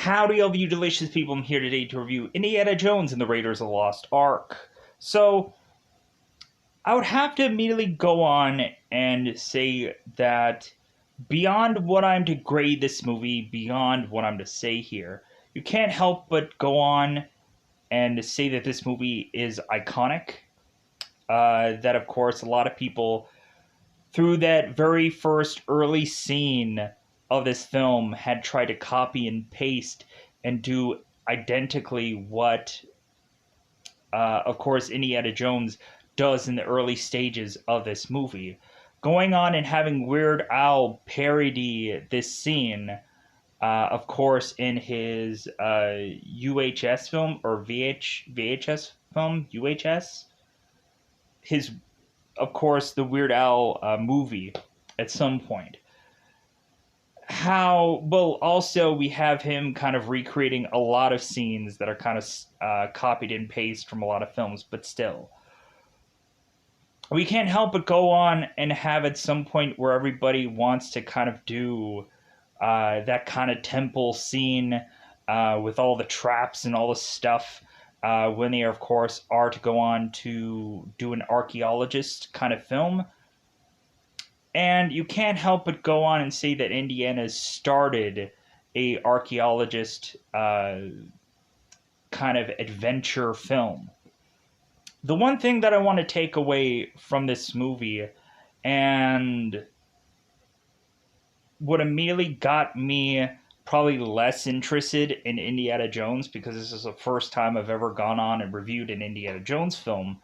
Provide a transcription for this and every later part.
Howdy, all of you delicious people. I'm here today to review Indiana Jones and the Raiders of the Lost Ark. So, I would have to immediately go on and say that beyond what I'm to grade this movie, beyond what I'm to say here, you can't help but go on and say that this movie is iconic. That, of course, a lot of people, through that very first early scene of this film, had tried to copy and paste and do identically what, of course, Indiana Jones does in the early stages of this movie. Going on and having Weird Al parody this scene, of course, in his UHS film, or VHS film, UHS, his, of course, the Weird Al movie at some point. Also we have him kind of recreating a lot of scenes that are kind of copied and pasted from a lot of films, but still. We can't help but go on and have at some point where everybody wants to kind of do that kind of temple scene with all the traps and all the stuff when they, of course, are to go on to do an archaeologist kind of film. And you can't help but go on and say that Indiana started a archaeologist kind of adventure film. The one thing that I want to take away from this movie, and what immediately got me probably less interested in Indiana Jones, because this is the first time I've ever gone on and reviewed an Indiana Jones film,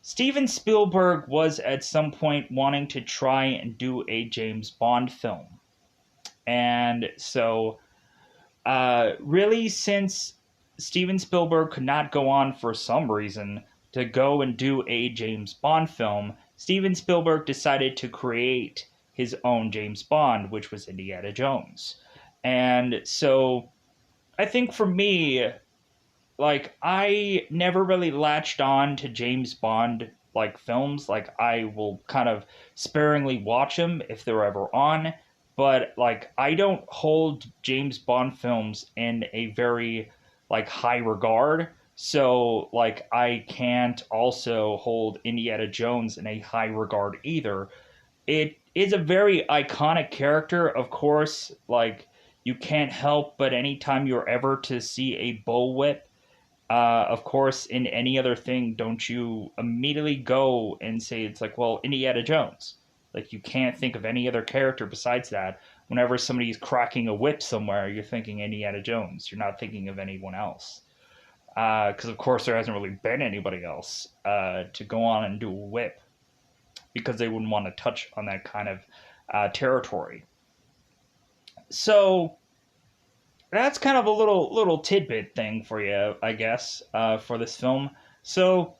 Steven Spielberg was at some point wanting to try and do a James Bond film. And so, really, since Steven Spielberg could not go on for some reason to go and do a James Bond film, Steven Spielberg decided to create his own James Bond, which was Indiana Jones. And so, I think for me, I never really latched on to James Bond, films. I will kind of sparingly watch them if they're ever on. But, I don't hold James Bond films in a very, high regard. So, I can't also hold Indiana Jones in a high regard either. It is a very iconic character, of course. You can't help but anytime you're ever to see a bullwhip, of course, in any other thing, don't you immediately go and say it's well, Indiana Jones. You can't think of any other character besides that. Whenever somebody's cracking a whip somewhere, you're thinking Indiana Jones. You're not thinking of anyone else. Because, of course, there hasn't really been anybody else to go on and do a whip, because they wouldn't want to touch on that kind of territory. So that's kind of a little tidbit thing for you, I guess, for this film. So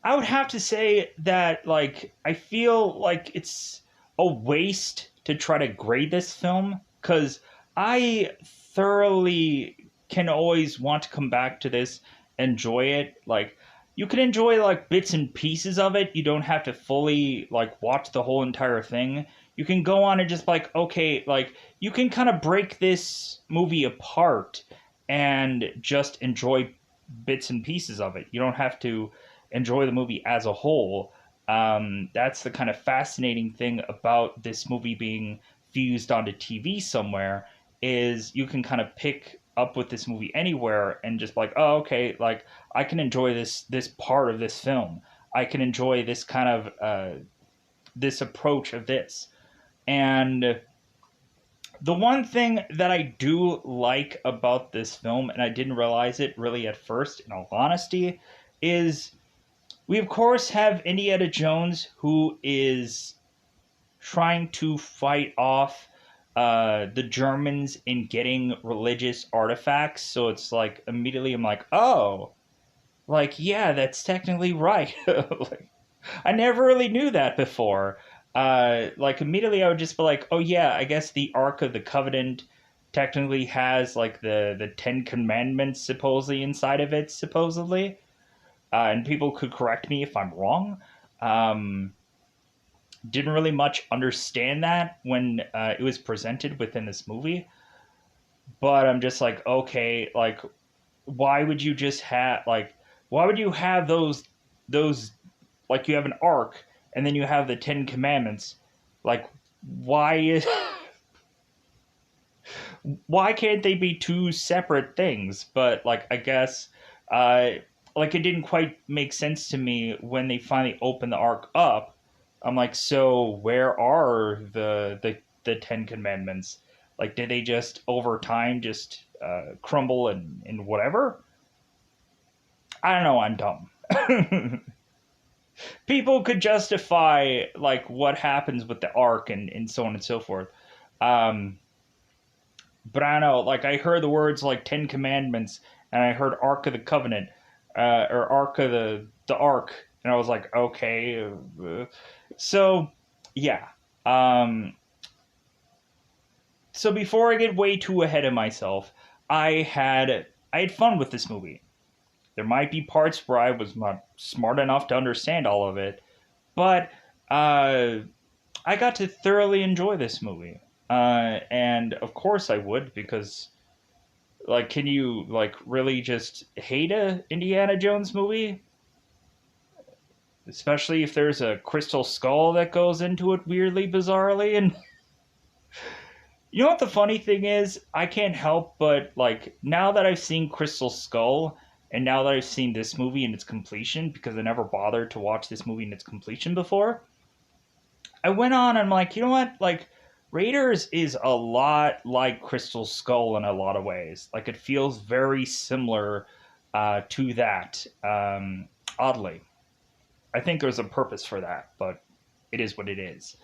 I would have to say that, I feel like it's a waste to try to grade this film, because I thoroughly can always want to come back to this, enjoy it. You can enjoy, bits and pieces of it. You don't have to fully, watch the whole entire thing. You can go on and just, okay, you can kind of break this movie apart and just enjoy bits and pieces of it. You don't have to enjoy the movie as a whole. That's the kind of fascinating thing about this movie being fused onto TV somewhere, is you can kind of pick up with this movie anywhere and just oh, okay, I can enjoy this part of this film. I can enjoy this kind of this approach of this. And the one thing that I do like about this film, and I didn't realize it really at first, in all honesty, is we of course have Indiana Jones, who is trying to fight off the Germans in getting religious artifacts. So it's immediately I'm oh, yeah, that's technically right. I never really knew that before. Immediately I would just be oh yeah, I guess the Ark of the Covenant technically has the Ten Commandments supposedly inside of it, supposedly. And people could correct me if I'm wrong. Didn't really much understand that when it was presented within this movie. but I'm just like, okay, like, why would you just have like, why would you have those like you have an ark and then you have the Ten Commandments, like why is why can't they be two separate things? But like I guess uh like it didn't quite make sense to me when they finally opened the ark up. I'm like, so where are the Ten Commandments? Like did they just over time just crumble and whatever? I don't know, I'm dumb. People could justify like what happens with the ark and so on and so forth. Um, but I don't know. Like I heard the words like Ten Commandments, and I heard Ark of the Covenant, or Ark of the Ark, and I was like, okay. So yeah. Um, so before I get way too ahead of myself, I had fun with this movie. There might be parts where I was not smart enough to understand all of it, but uh, I got to thoroughly enjoy this movie. And of course I would because like can you like really just hate a Indiana Jones movie? Especially if there's a crystal skull that goes into it weirdly bizarrely and you know what the funny thing is? I can't help but like now that I've seen Crystal Skull and now that I've seen this movie in its completion because I never bothered to watch this movie in its completion before, I went on and I'm like, you know what? Like, Raiders is a lot like Crystal Skull in a lot of ways. Like, it feels very similar to that. Oddly, I think there's a purpose for that, but it is what it is.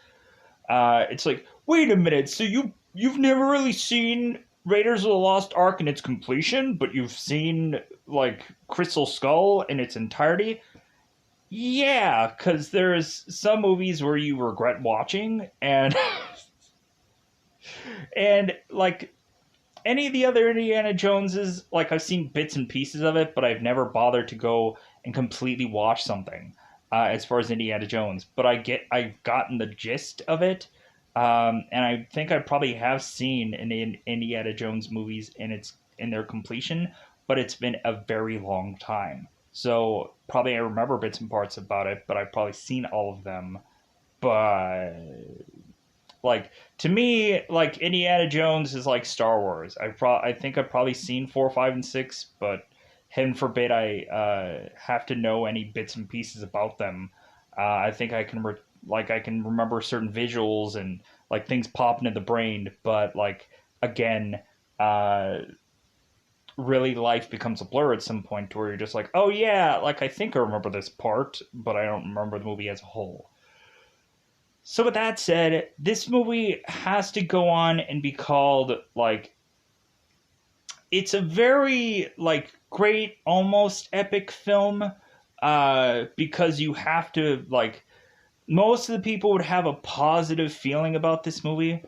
It's like, wait a minute, so you've never really seen Raiders of the Lost Ark in its completion, but you've seen like Crystal Skull in its entirety. Yeah, because there's some movies where you regret watching, and and like any of the other Indiana Joneses, like I've seen bits and pieces of it, but I've never bothered to go and completely watch something as far as Indiana Jones. But I've gotten the gist of it, and I think I probably have seen in Indiana Jones movies in their completion, but it's been a very long time. So probably I remember bits and parts about it, but I've probably seen all of them. But like to me, like Indiana Jones is like Star Wars. I think I've probably seen 4, 5, and 6, but heaven forbid I have to know any bits and pieces about them. I think I can remember certain visuals and like things popping in the brain, but like again, uh, really life becomes a blur at some point to where you're just like, oh yeah, like I think I remember this part, but I don't remember the movie as a whole. So with that said, this movie has to go on and be called like it's a very like great almost epic film because you have to like most of the people would have a positive feeling about this movie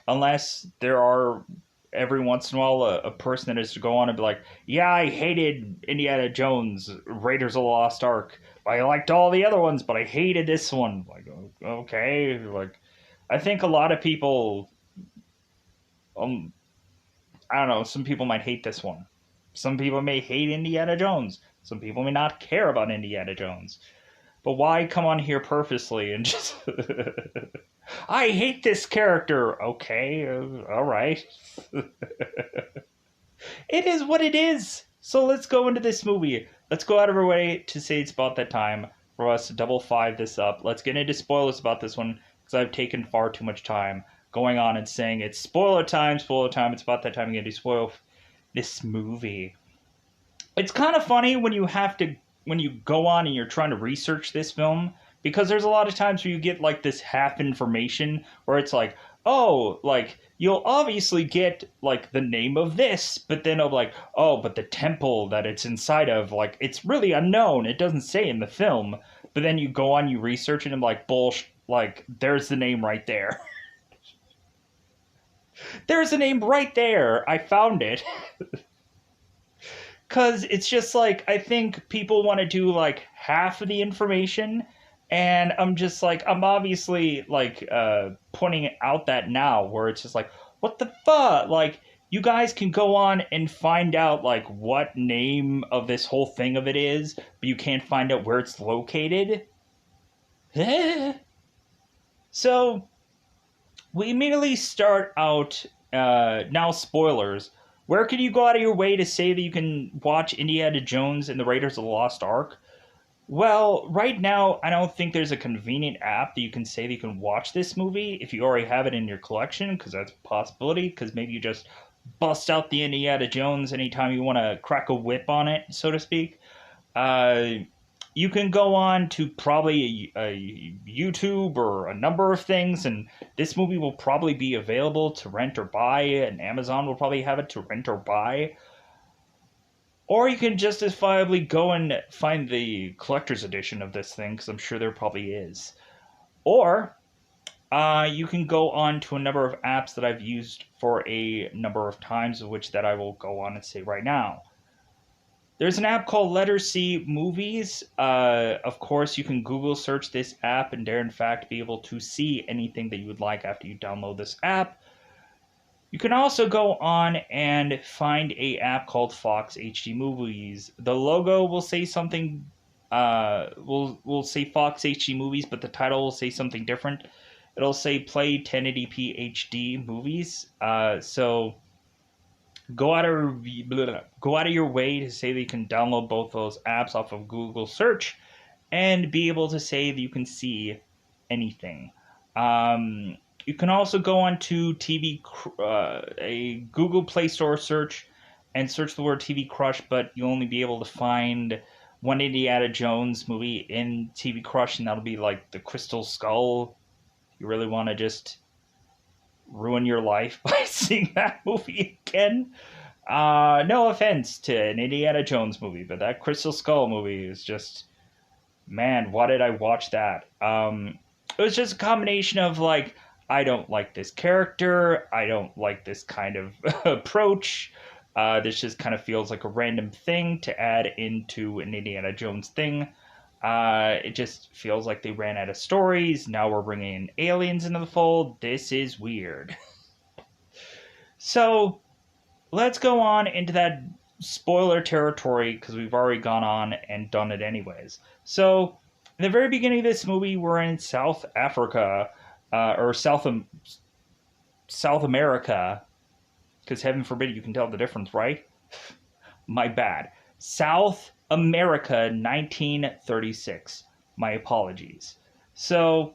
unless there are every once in a while a person that is to go on and be like, yeah, I hated Indiana Jones, Raiders of the Lost Ark. I liked all the other ones, but I hated this one. Like, okay, like I think a lot of people, um, I don't know, some people might hate this one. Some people may hate Indiana Jones. Some people may not care about Indiana Jones. But why come on here purposely and just I hate this character. Okay, all right. It is what it is. So let's go into this movie. Let's go out of our way to say it's about that time for us to double five this up. Let's get into spoilers about this one because I've taken far too much time going on and saying it's spoiler time, spoiler time. It's about that time again to spoil this movie. It's kind of funny when you have to when you go on and you're trying to research this film because there's a lot of times where you get like this half information where it's like, oh, like you'll obviously get like the name of this, but then of like, oh, but the temple that it's inside of, like it's really unknown. It doesn't say in the film. But then you go on, you research it, and like bullshit, like there's the name right there. There's the name right there. I found it. Because it's just like I think people want to do like half of the information, and I'm just like I'm obviously like pointing out that now where it's just like what the fuck, like you guys can go on and find out like what name of this whole thing of it is, but you can't find out where it's located. So we immediately start out. Now, spoilers. Where can you go out of your way to say that you can watch Indiana Jones and the Raiders of the Lost Ark? Well, right now, I don't think there's a convenient app that you can say that you can watch this movie if you already have it in your collection, because that's a possibility, because maybe you just bust out the Indiana Jones anytime you want to crack a whip on it, so to speak. Uh, you can go on to probably a YouTube or a number of things, and this movie will probably be available to rent or buy, and Amazon will probably have it to rent or buy. Or you can justifiably go and find the collector's edition of this thing, because I'm sure there probably is. Or you can go on to a number of apps that I've used for a number of times, of which that I will go on and say right now. There's an app called Letter C Movies. Of course, you can Google search this app and there, in fact, be able to see anything that you would like after you download this app. You can also go on and find a app called Fox HD Movies. The logo will say something, will say Fox HD Movies, but the title will say something different. It'll say Play 1080p HD Movies. So go out of your way to say that you can download both those apps off of Google search and be able to say that you can see anything. You can also go on to a Google Play Store search and search the word TV Crush, but you'll only be able to find one Indiana Jones movie in TV Crush, and that'll be like the Crystal Skull. You really want to just ruin your life by seeing that movie again? No offense to an Indiana Jones movie, but that Crystal Skull movie is just, man, why did I watch that? It was just a combination of like, I don't like this character, I don't like this kind of approach. This just kind of feels like a random thing to add into an Indiana Jones thing. It just feels like they ran out of stories. Now we're bringing in aliens into the fold. This is weird. So let's go on into that spoiler territory, because we've already gone on and done it anyways. So in the very beginning of this movie, we're in South Africa, or South America, because heaven forbid you can tell the difference, right? My bad. South America, 1936. My apologies. So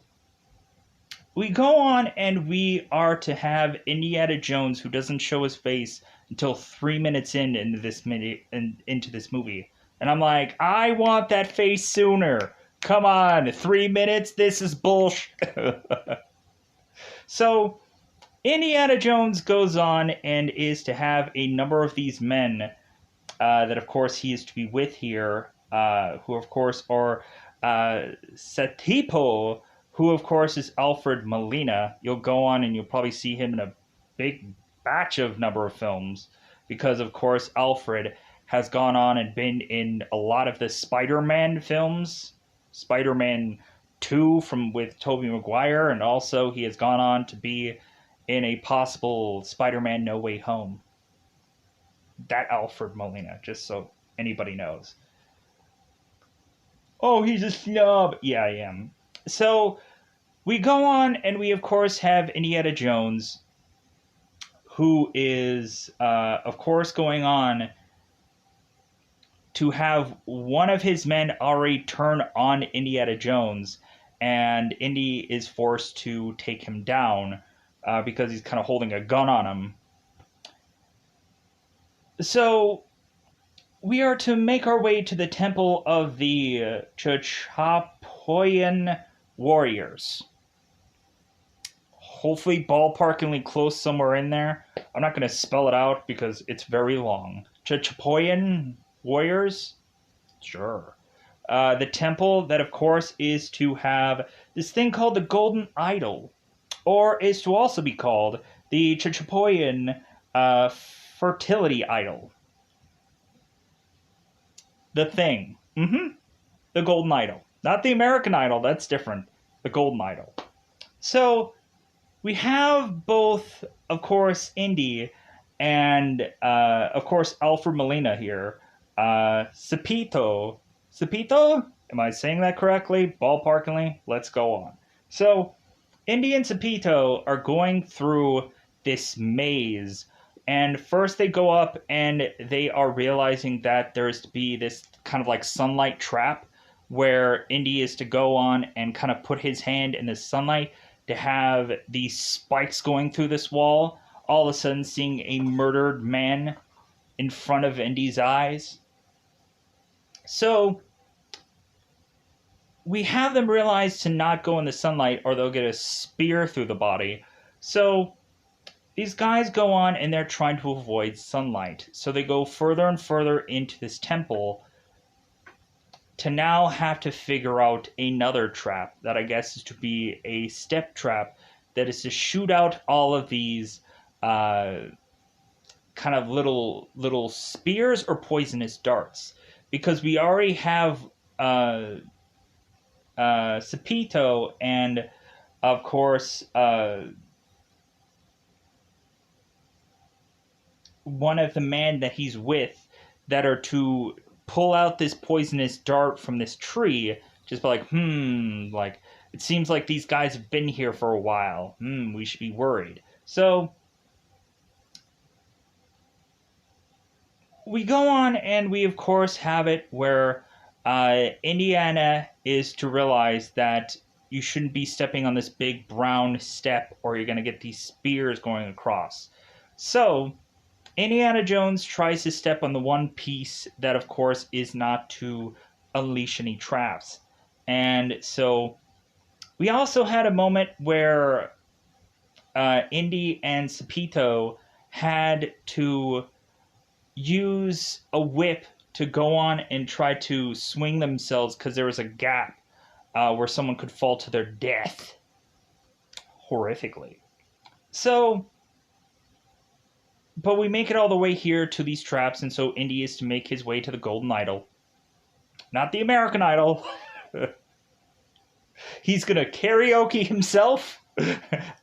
we go on and we are to have Indiana Jones, who doesn't show his face until 3 minutes into this movie. And I'm like, I want that face sooner. Come on, 3 minutes? This is bullshit. So Indiana Jones goes on and is to have a number of these men that, of course, he is to be with here, who, of course, are Satipo, who, of course, is Alfred Molina. You'll go on and you'll probably see him in a big batch of number of films, because, of course, Alfred has gone on and been in a lot of the Spider-Man films. Spider-Man 2 with Tobey Maguire, and also he has gone on to be in a possible Spider-Man No Way Home. That Alfred Molina, just so anybody knows. Oh, he's a snub. Yeah, I am. So we go on and we, of course, have Indiana Jones, who is, of course, going on to have one of his men already turn on Indiana Jones, and Indy is forced to take him down because he's kind of holding a gun on him. So we are to make our way to the temple of the Chachapoyan warriors. Hopefully ballparkingly close somewhere in there. I'm not going to spell it out because it's very long. Chachapoyan warriors? Sure. The temple that, of course, is to have this thing called the Golden Idol, or is to also be called the Chachapoyan Fertility Idol. The thing. The Golden Idol. Not the American Idol, that's different. The Golden Idol. So we have both, of course, Indy And of course, Alfred Molina here. Sapito. Sapito? Am I saying that correctly? Ballparkingly? Let's go on. So, Indy and Sapito are going through this maze. And first they go up and they are realizing that there's to be this kind of like sunlight trap where Indy is to go on and kind of put his hand in the sunlight to have these spikes going through this wall. All of a sudden, seeing a murdered man in front of Indy's eyes. So we have them realize to not go in the sunlight or they'll get a spear through the body. So these guys go on and they're trying to avoid sunlight. So they go further and further into this temple to now have to figure out another trap that I guess is to be a step trap that is to shoot out all of these kind of little spears or poisonous darts, because we already have Sapito and of course one of the men that he's with that are to pull out this poisonous dart from this tree. Just be like, like it seems like these guys have been here for a while. We should be worried. So we go on and we of course have it where Indiana is to realize that you shouldn't be stepping on this big brown step or you're going to get these spears going across. So Indiana Jones tries to step on the one piece that of course is not to unleash any traps. And so we also had a moment where Indy and Sapito had to use a whip to go on and try to swing themselves because there was a gap where someone could fall to their death horrifically. So, but we make it all the way here to these traps, and so Indy is to make his way to the Golden Idol. Not the American Idol. He's going to karaoke himself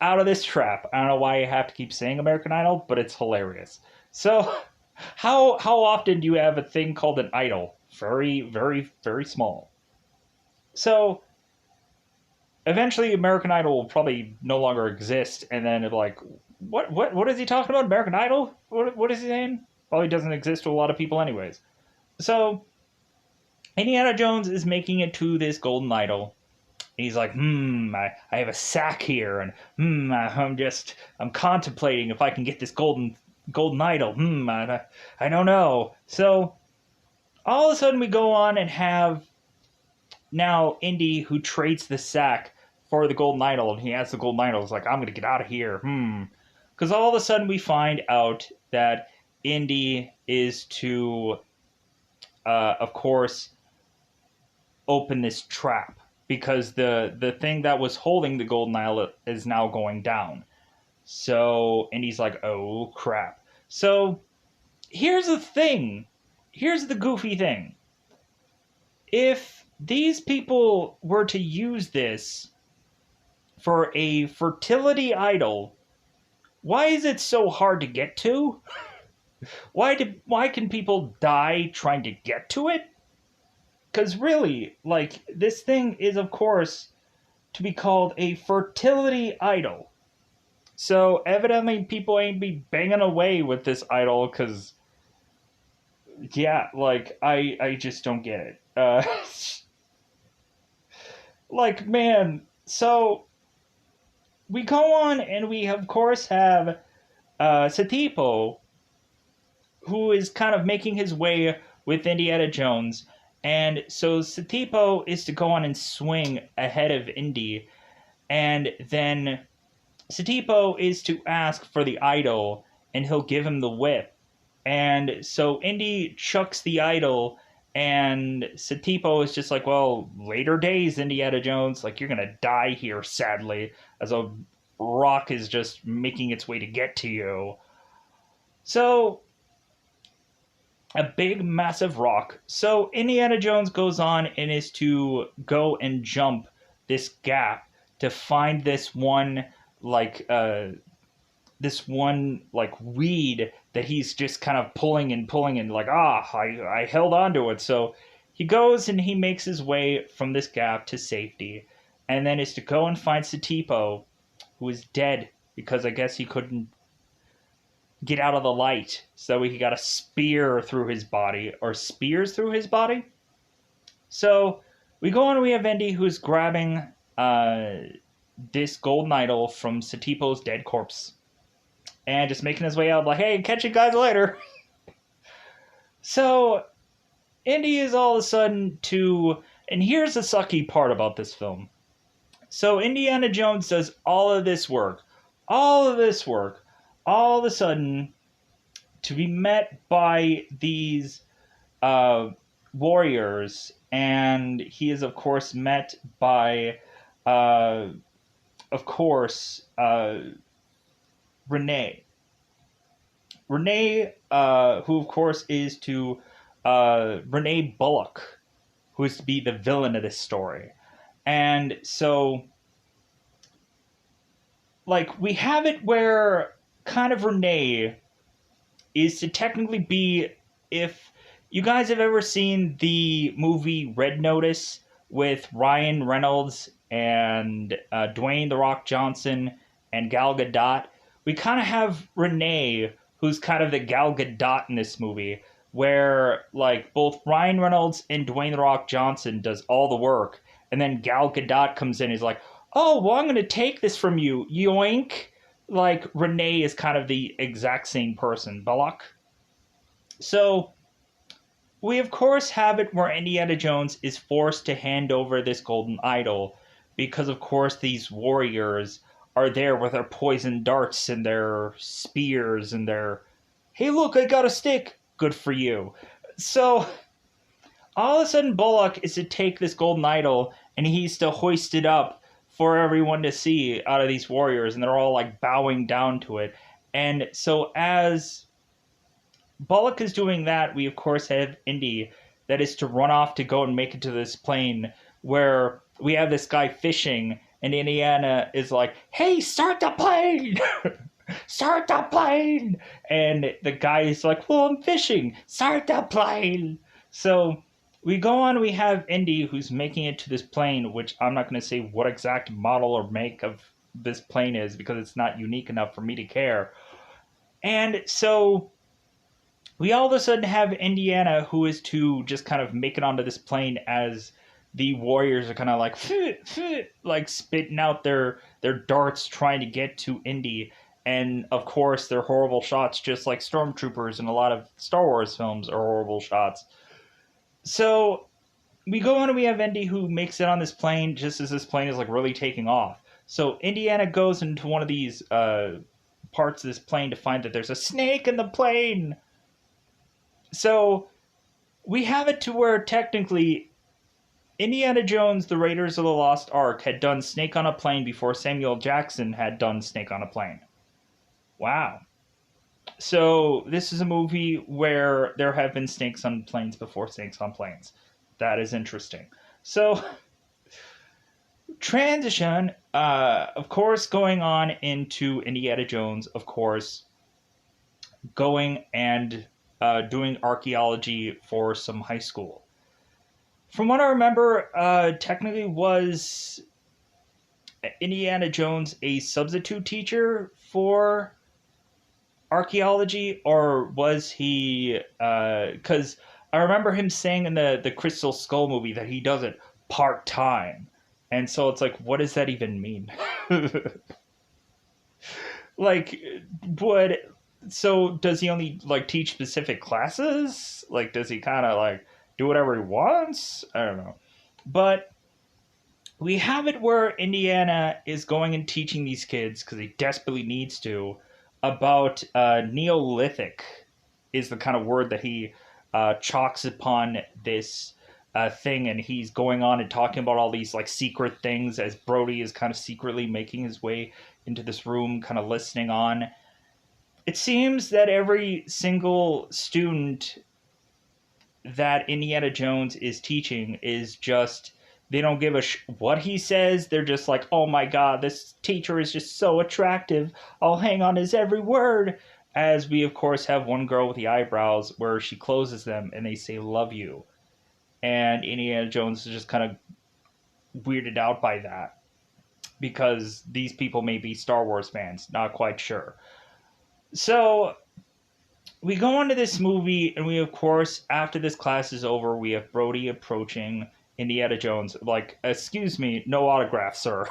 out of this trap. I don't know why I have to keep saying American Idol, but it's hilarious. So, how often do you have a thing called an idol? Very, very, very small. So, eventually American Idol will probably no longer exist, and then it's like, what is he talking about? American Idol? What is he saying? Probably doesn't exist to a lot of people anyways. So, Indiana Jones is making it to this Golden Idol. He's like, I have a sack here, and I'm contemplating if I can get this golden idol. I don't know. So all of a sudden we go on and have now Indy who trades the sack for the golden idol, and he has the golden idol. He's like, I'm gonna get out of here. Because all of a sudden we find out that Indy is to, of course, open this trap. Because the thing that was holding the golden idol is now going down. So, and he's like, oh, crap. So, here's the thing. Here's the goofy thing. If these people were to use this for a fertility idol, why is it so hard to get to? Why can people die trying to get to it? Because really, like, this thing is, of course, to be called a fertility idol. So, evidently, people ain't be banging away with this idol, because, yeah, like, I just don't get it. Like, man, so, we go on, and we, of course, have Satipo, who is kind of making his way with Indiana Jones. And so Satipo is to go on and swing ahead of Indy. And then Satipo is to ask for the idol, and he'll give him the whip. And so Indy chucks the idol, and Satipo is just like, well, later days, Indiana Jones. Like, you're going to die here, sadly, as a rock is just making its way to get to you. So a big, massive rock. So Indiana Jones goes on and is to go and jump this gap to find this one, like, this one like reed that he's just kind of pulling and like, I held on to it. So he goes and he makes his way from this gap to safety, and then is to go and find Satipo, who is dead because I guess he couldn't get out of the light, so he got a spear through his body, or spears through his body. So we go on and we have Indy, who's grabbing this golden idol from Satipo's dead corpse and just making his way out like, hey, catch you guys later. So Indy is all of a sudden and here's the sucky part about this film. So Indiana Jones does all of this work, all of a sudden to be met by these warriors, and he is of course met by Renee. Renee, who of course is to Renee Bullock, who is to be the villain of this story. And so, like, we have it where kind of Renee is to technically be, if you guys have ever seen the movie Red Notice with Ryan Reynolds and Dwayne "The Rock" Johnson and Gal Gadot, we kind of have Renee, who's kind of the Gal Gadot in this movie, where like both Ryan Reynolds and Dwayne "The Rock" Johnson does all the work, and then Gal Gadot comes in and is like, oh, well, I'm going to take this from you, yoink. Like, Renee is kind of the exact same person, Bullock. So we of course have it where Indiana Jones is forced to hand over this golden idol because of course these warriors are there with their poison darts and their spears and their, hey look, I got a stick, good for you. So all of a sudden Bullock is to take this golden idol and he's to hoist it up for everyone to see out of these warriors, and they're all like bowing down to it. And so as Bullock is doing that, we of course have Indy that is to run off to go and make it to this plane where we have this guy fishing, and Indiana is like, hey, start the plane! Start the plane! And the guy is like, well, I'm fishing, start the plane! So we go on, we have Indy who's making it to this plane, which I'm not going to say what exact model or make of this plane is because it's not unique enough for me to care. And so we all of a sudden have Indiana who is to just kind of make it onto this plane as the warriors are kind of like, like spitting out their darts trying to get to Indy. And of course, they're horrible shots, just like stormtroopers in a lot of Star Wars films are horrible shots. So we go on and we have Indy who makes it on this plane just as this plane is like really taking off. So Indiana goes into one of these parts of this plane to find that there's a snake in the plane. So we have it to where technically Indiana Jones, The Raiders of the Lost Ark had done Snake on a Plane before Samuel Jackson had done Snake on a Plane. Wow. So this is a movie where there have been snakes on planes before snakes on planes. That is interesting. So transition, of course, going on into Indiana Jones, of course, going and doing archaeology for some high school. From what I remember, technically was Indiana Jones a substitute teacher for archaeology, or was he, because I remember him saying in the Crystal Skull movie that he does it part-time. And so it's like, what does that even mean? Like, so does he only like teach specific classes? Like, does he kind of like do whatever he wants? I don't know. But we have it where Indiana is going and teaching these kids, because he desperately needs to, about Neolithic is the kind of word that he chalks upon this thing, and he's going on and talking about all these like secret things as Brody is kind of secretly making his way into this room, kind of listening on. It seems that every single student that Indiana Jones is teaching is just they don't give a what he says. They're just like, oh my god, this teacher is just so attractive. I'll hang on his every word. As we, of course, have one girl with the eyebrows where she closes them and they say, love you. And Indiana Jones is just kind of weirded out by that because these people may be Star Wars fans, not quite sure. So we go into this movie, and we, of course, after this class is over, we have Brody approaching Indiana Jones, like, excuse me, no autograph, sir.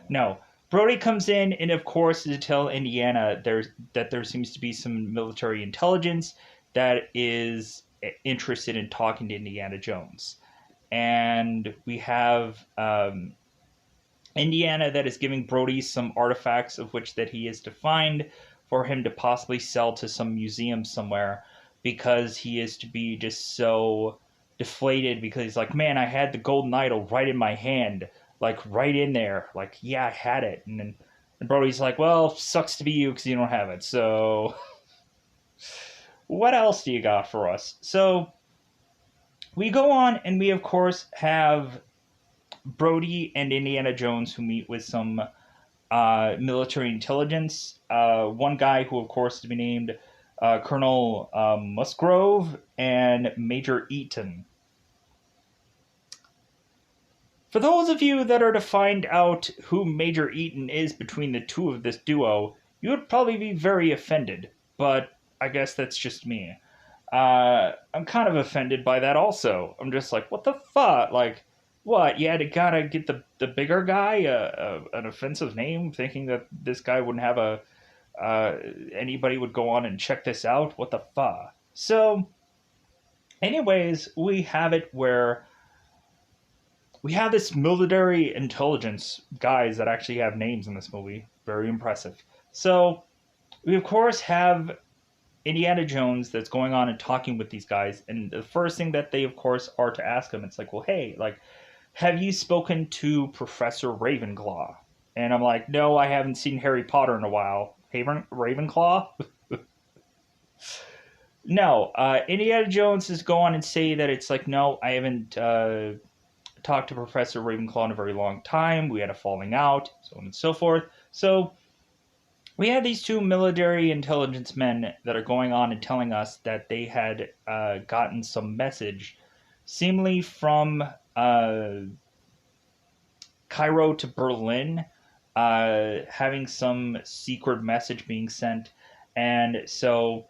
No. Brody comes in, and of course, to tell Indiana that there seems to be some military intelligence that is interested in talking to Indiana Jones. And we have Indiana that is giving Brody some artifacts of which that he is to find for him to possibly sell to some museum somewhere because he is to be just so deflated because he's like, man, I had the golden idol right in my hand, like right in there, like yeah, I had it. And Brody's like, well, sucks to be you because you don't have it. So what else do you got for us? So we go on, and we of course have Brody and Indiana Jones who meet with some military intelligence. One guy who, of course, is to be named Colonel Musgrove and Major Eaton. For those of you that are to find out who Major Eaton is between the two of this duo, you would probably be very offended, but I guess that's just me. I'm kind of offended by that also. I'm just like, what the fuck? Like, what? You had to gotta get the bigger guy an offensive name, thinking that this guy wouldn't have a anybody would go on and check this out. What the fuck? So, anyways, we have it where we have this military intelligence guys that actually have names in this movie. Very impressive. So, we of course have Indiana Jones that's going on and talking with these guys, and the first thing that they of course are to ask him, it's like, well, hey, like, have you spoken to Professor Ravenclaw? And I'm like, no, I haven't seen Harry Potter in a while. Ravenclaw? No. Indiana Jones is go on and say that it's like, no, I haven't talked to Professor Ravenclaw in a very long time. We had a falling out, so on and so forth. So we have these two military intelligence men that are going on and telling us that they had gotten some message, seemingly from Cairo to Berlin, having some secret message being sent. And so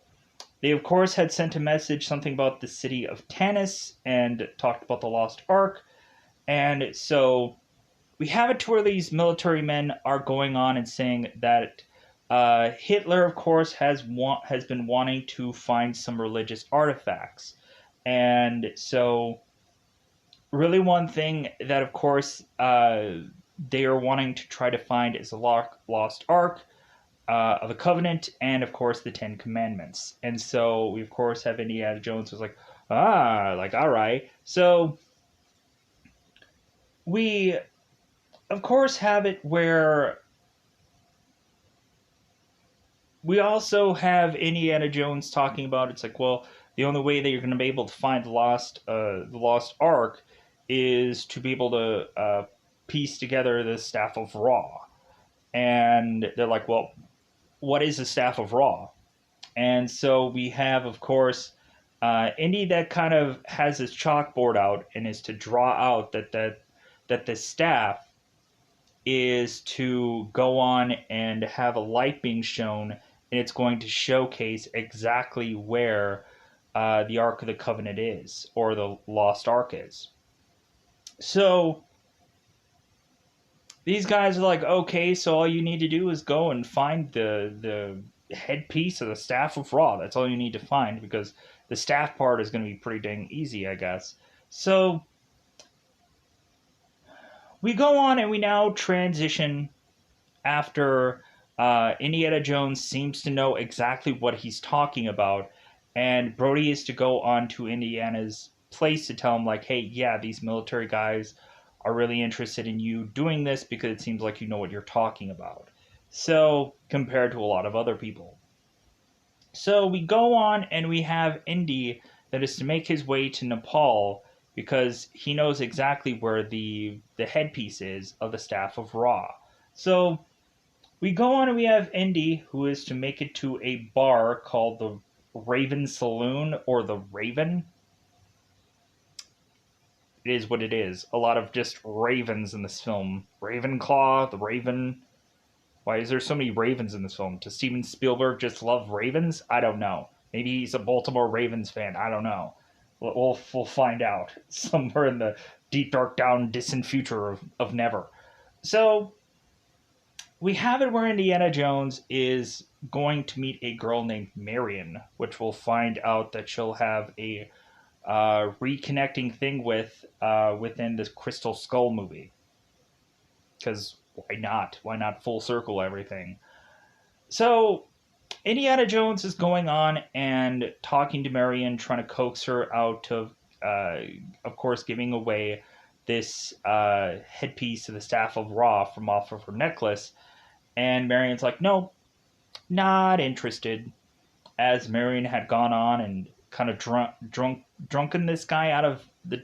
they, of course, had sent a message, something about the city of Tanis, and talked about the Lost Ark. And so we have it to where these military men are going on and saying that Hitler, of course, has been wanting to find some religious artifacts. And so really one thing that, of course, they are wanting to try to find is the Lost Ark of the Covenant and, of course, the Ten Commandments. And so we, of course, have Indiana Jones who's like, like, all right. So we, of course, have it where we also have Indiana Jones talking about, it's like, well, the only way that you're going to be able to find the Lost Ark is to be able to piece together the Staff of Ra. And they're like, well, what is the Staff of Ra? And so we have, of course, Indy that kind of has his chalkboard out and is to draw out that the staff is to go on and have a light being shown, and it's going to showcase exactly where the Ark of the Covenant is, or the Lost Ark is. So these guys are like, okay, so all you need to do is go and find the headpiece of the Staff of Ra. That's all you need to find, because the staff part is going to be pretty dang easy, I guess. So we go on and we now transition after Indiana Jones seems to know exactly what he's talking about, and Brody is to go on to Indiana's place to tell him, like, hey, yeah, these military guys are really interested in you doing this because it seems like you know what you're talking about. So, compared to a lot of other people. So we go on and we have Indy that is to make his way to Nepal because he knows exactly where the headpiece is of the Staff of Ra. So we go on and we have Indy, who is to make it to a bar called the Raven Saloon, or the Raven. It is what it is. A lot of just ravens in this film. Ravenclaw, the Raven. Why is there so many ravens in this film? Does Steven Spielberg just love ravens? I don't know. Maybe he's a Baltimore Ravens fan. I don't know. We'll find out somewhere in the deep, dark, down, distant future of never. So we have it where Indiana Jones is going to meet a girl named Marion, which we'll find out that she'll have a reconnecting thing with within this Crystal Skull movie. Because why not? Why not full circle everything? So Indiana Jones is going on and talking to Marion, trying to coax her out of course, giving away this headpiece to the Staff of Ra from off of her necklace. And Marion's like, no, not interested. As Marion had gone on and kind of drunken this guy out of the.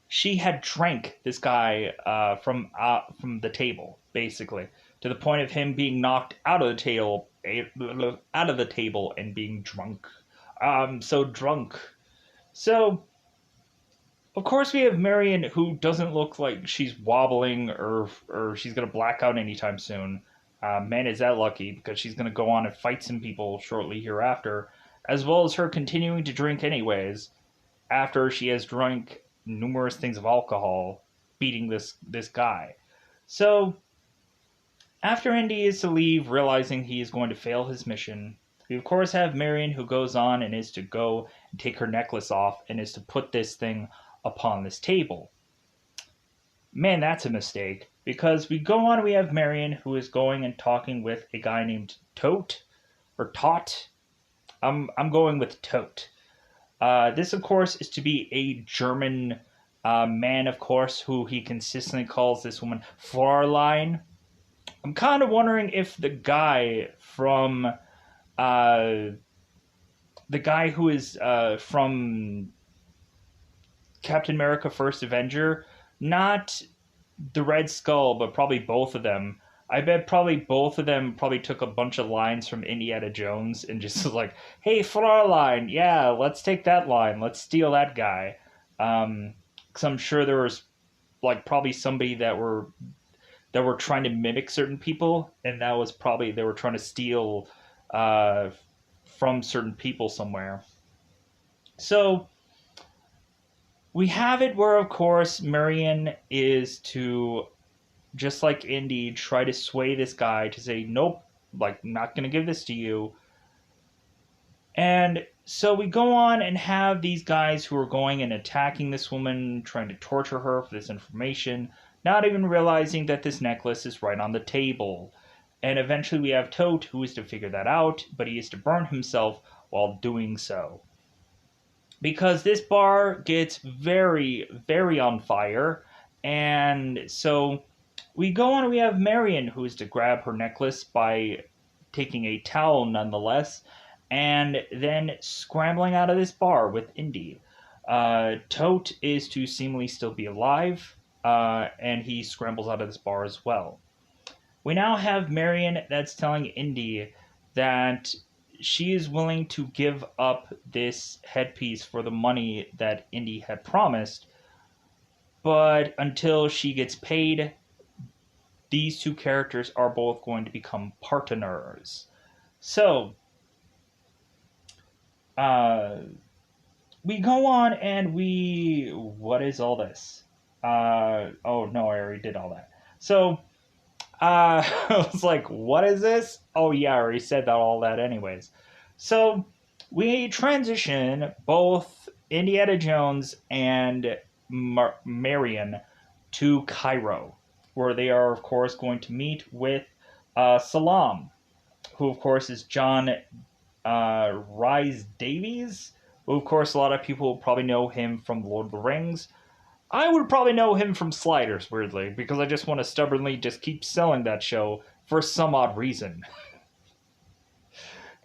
She had drank this guy from the table, basically, to the point of him being knocked out of the table and being drunk. So drunk. So, of course, we have Marion, who doesn't look like she's wobbling or she's gonna black out anytime soon. Man, is that lucky, because she's gonna go on and fight some people shortly hereafter, as well as her continuing to drink anyways, after she has drunk numerous things of alcohol, beating this guy. So after Indy is to leave, realizing he is going to fail his mission, we of course have Marion, who goes on and is to go and take her necklace off and is to put this thing upon this table. Man, that's a mistake, because we go on and we have Marion, who is going and talking with a guy named Tote or Tot. I'm going with Tote. This, of course, is to be a German man, of course, who he consistently calls this woman Fräulein. I'm kind of wondering if the guy from the guy who is from Captain America: First Avenger, not the Red Skull, but probably both of them. I bet probably both of them probably took a bunch of lines from Indiana Jones and just was like, hey, Fräulein, yeah, let's take that line. Let's steal that guy. Because I'm sure there was like probably somebody that were trying to mimic certain people, and that was probably they were trying to steal from certain people somewhere. So we have it where, of course, Marion is to, just like Indy, try to sway this guy to say, nope, like, I'm not going to give this to you. And so we go on and have these guys who are going and attacking this woman, trying to torture her for this information, not even realizing that this necklace is right on the table. And eventually we have Tote, who is to figure that out, but he is to burn himself while doing so. Because this bar gets very, very on fire, and so we go on and we have Marion, who is to grab her necklace by taking a towel nonetheless, and then scrambling out of this bar with Indy. Tote is to seemingly still be alive, and he scrambles out of this bar as well. We now have Marion that's telling Indy that she is willing to give up this headpiece for the money that Indy had promised, but until she gets paid, these two characters are both going to become partners. So, we go on and what is all this? Oh no, I already did all that. So, I was like, what is this? Oh yeah, I already said all that anyways. So, we transition both Indiana Jones and Marion to Cairo, where they are, of course, going to meet with Salam, who, of course, is John Rhys-Davies, who, of course, a lot of people probably know him from Lord of the Rings. I would probably know him from Sliders, weirdly, because I just want to stubbornly just keep selling that show for some odd reason.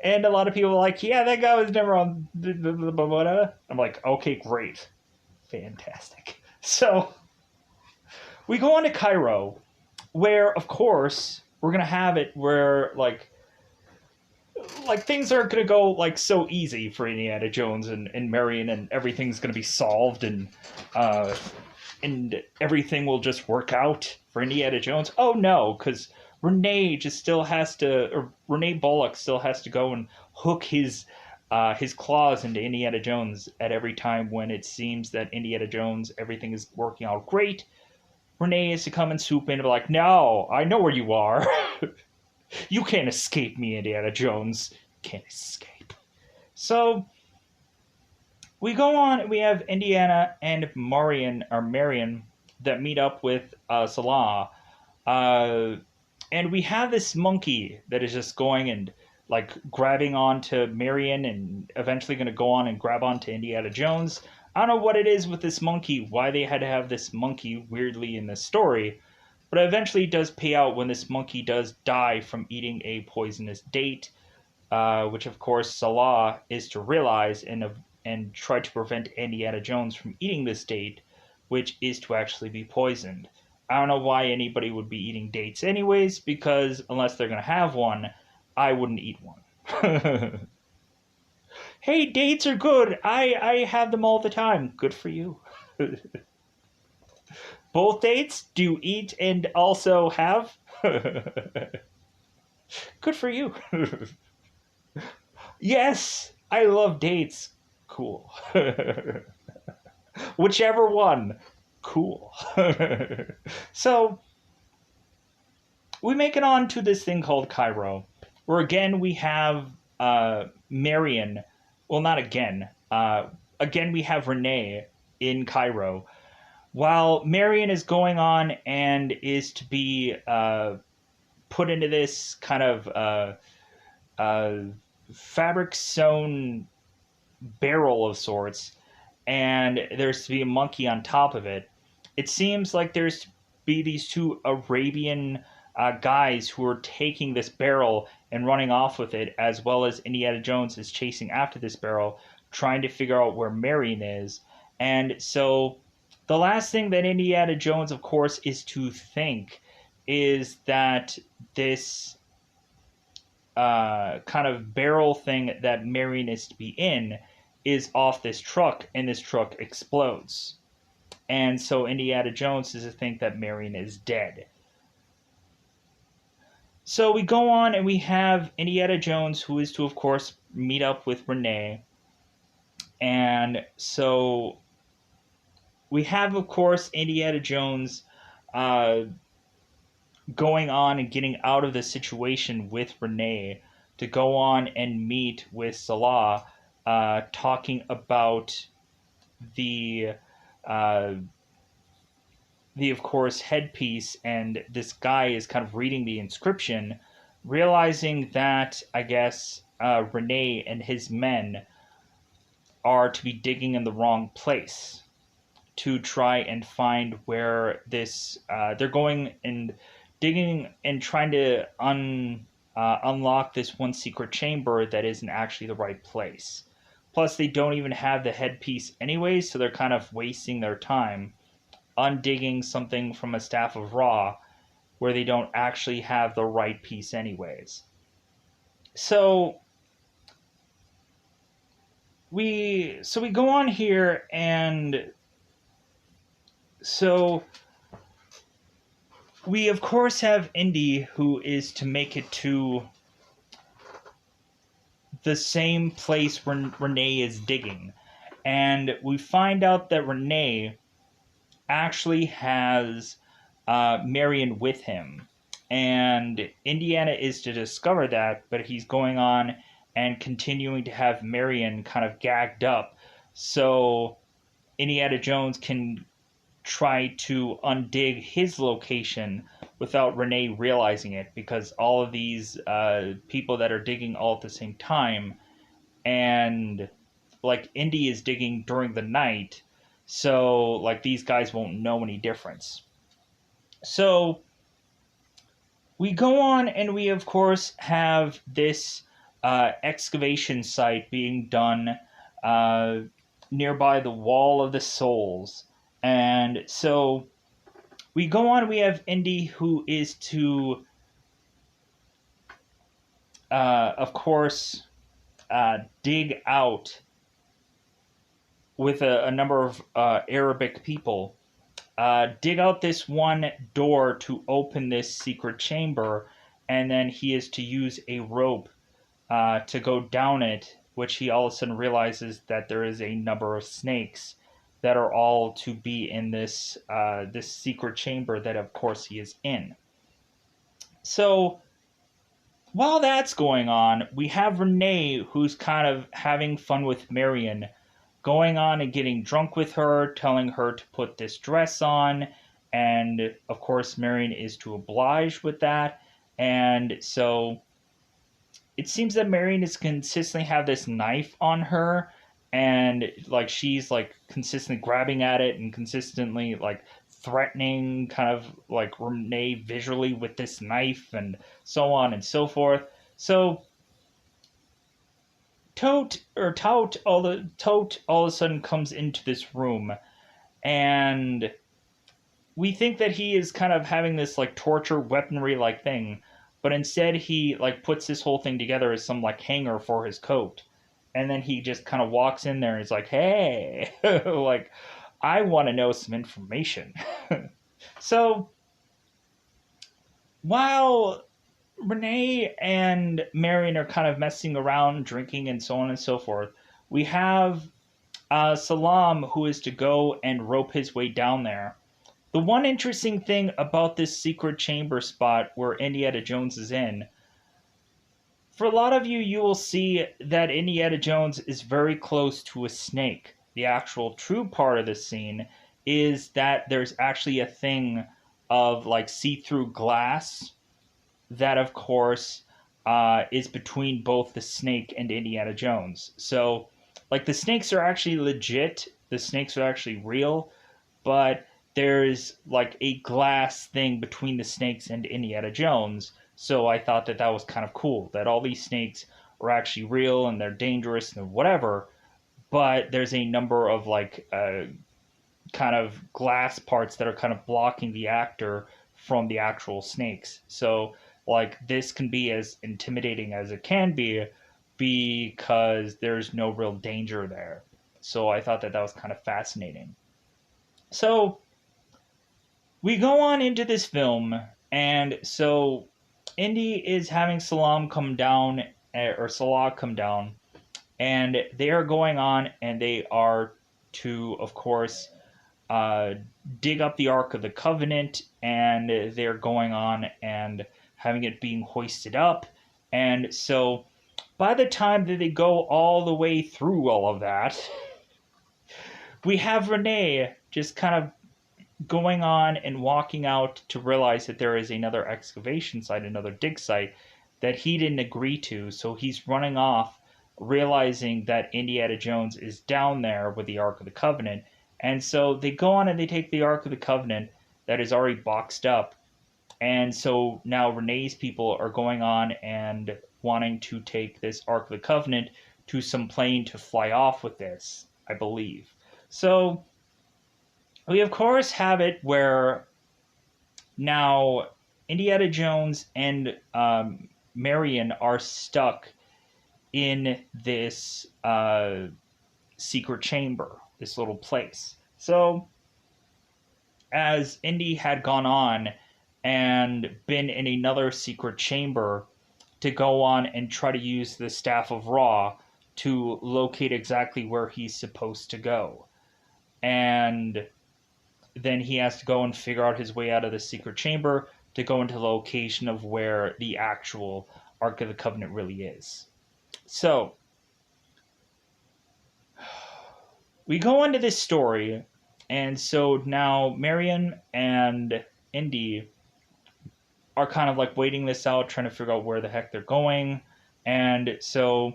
And a lot of people are like, yeah, that guy was never on whatever. I'm like, okay, great. Fantastic. So we go on to Cairo, where, of course, we're going to have it where, like things aren't going to go like so easy for Indiana Jones and Marion, and everything's going to be solved, uh, and everything will just work out for Indiana Jones. Oh no, because Renee Bullock still has to go and hook his claws into Indiana Jones at every time when it seems that Indiana Jones everything is working out great. Renee is to come and swoop in and be like, "No, I know where you are. You can't escape me, Indiana Jones. You can't escape." So we go on and we have Indiana and Marion that meet up with Salah. Uh, and we have this monkey that is just going and like grabbing onto Marion and eventually going to go on and grab onto Indiana Jones. I don't know what it is with this monkey, why they had to have this monkey weirdly in this story, but it eventually does pay out when this monkey does die from eating a poisonous date, which of course Salah is to realize and try to prevent Indiana Jones from eating this date, which is to actually be poisoned. I don't know why anybody would be eating dates anyways, because unless they're going to have one, I wouldn't eat one. Hey, dates are good. I have them all the time. Good for you. Both dates? Do you eat and also have? Good for you. Yes, I love dates. Cool. Whichever one. Cool. So, we make it on to this thing called Cairo, where again we have Marion. Well, not again. Again, we have Renee in Cairo, while Marion is going on and is to be put into this kind of fabric sewn barrel of sorts, and there's to be a monkey on top of it. It seems like there's to be these two Arabian guys who are taking this barrel and running off with it, as well as Indiana Jones is chasing after this barrel, trying to figure out where Marion is. And so the last thing that Indiana Jones, of course, is to think is that this kind of barrel thing that Marion is to be in is off this truck, and this truck explodes. And so Indiana Jones is to think that Marion is dead. So we go on and we have Indiana Jones, who is to, of course, meet up with Renee. And so we have, of course, Indiana Jones going on and getting out of the situation with Renee to go on and meet with Salah, talking about the of course headpiece, and this guy is kind of reading the inscription, realizing that I guess Renee and his men are to be digging in the wrong place to try and find where this they're going and digging and trying to unlock this one secret chamber that isn't actually the right place. Plus, they don't even have the headpiece anyway, so they're kind of wasting their time undigging something from a staff of Ra where they don't actually have the right piece anyways. So we go on here, and so we of course have Indy, who is to make it to the same place where Renee is digging. And we find out that Renee actually has Marion with him. And Indiana is to discover that, but he's going on and continuing to have Marion kind of gagged up. So Indiana Jones can try to undig his location without Renee realizing it, because all of these people that are digging all at the same time, and like Indy is digging during the night, so like these guys won't know any difference. So we go on and we of course have this excavation site being done uh, nearby the Wall of the Souls. And so we go on, we have Indy, who is to, of course, dig out with a number of Arabic people, dig out this one door to open this secret chamber, and then he is to use a rope to go down it, which he all of a sudden realizes that there is a number of snakes that are all to be in this secret chamber that, of course, he is in. So while that's going on, we have Renee, who's kind of having fun with Marion, going on and getting drunk with her, telling her to put this dress on, and of course, Marion is to oblige with that. And so it seems that Marion is consistently have this knife on her, and like she's like consistently grabbing at it and consistently like threatening kind of like Renee visually with this knife and so on and so forth. So Tout all of a sudden comes into this room, and we think that he is kind of having this like torture weaponry like thing, but instead he like puts this whole thing together as some like hanger for his coat. And then he just kind of walks in there and he's like, "Hey, like I want to know some information." So while Renee and Marion are kind of messing around, drinking, and so on and so forth, we have Salam, who is to go and rope his way down there. The one interesting thing about this secret chamber spot where Indiana Jones is in, for a lot of you, you will see that Indiana Jones is very close to a snake. The actual true part of the scene is that there's actually a thing of like see-through glass that, of course, is between both the snake and Indiana Jones. So, like, the snakes are actually legit, the snakes are actually real, but there's like a glass thing between the snakes and Indiana Jones. So I thought that that was kind of cool, that all these snakes are actually real and they're dangerous and whatever, but there's a number of like kind of glass parts that are kind of blocking the actor from the actual snakes. So like this can be as intimidating as it can be because there's no real danger there. So I thought that that was kind of fascinating. So we go on into this film, and so Indy is having Salam come down, or Salah come down, and they are going on, and they are to, of course, uh, dig up the Ark of the Covenant, and they're going on and having it being hoisted up. And so by the time that they go all the way through all of that, we have Renee just kind of going on and walking out to realize that there is another excavation site, another dig site that he didn't agree to. So he's running off, realizing that Indiana Jones is down there with the Ark of the Covenant. And so they go on and they take the Ark of the Covenant that is already boxed up. And so now Renee's people are going on and wanting to take this Ark of the Covenant to some plane to fly off with this, I believe. So we, of course, have it where now Indiana Jones and Marion are stuck in this secret chamber, this little place. So, as Indy had gone on and been in another secret chamber to go on and try to use the Staff of Ra to locate exactly where he's supposed to go. And then he has to go and figure out his way out of the secret chamber to go into the location of where the actual Ark of the Covenant really is. So, we go into this story, and so now Marion and Indy are kind of like waiting this out, trying to figure out where the heck they're going. And so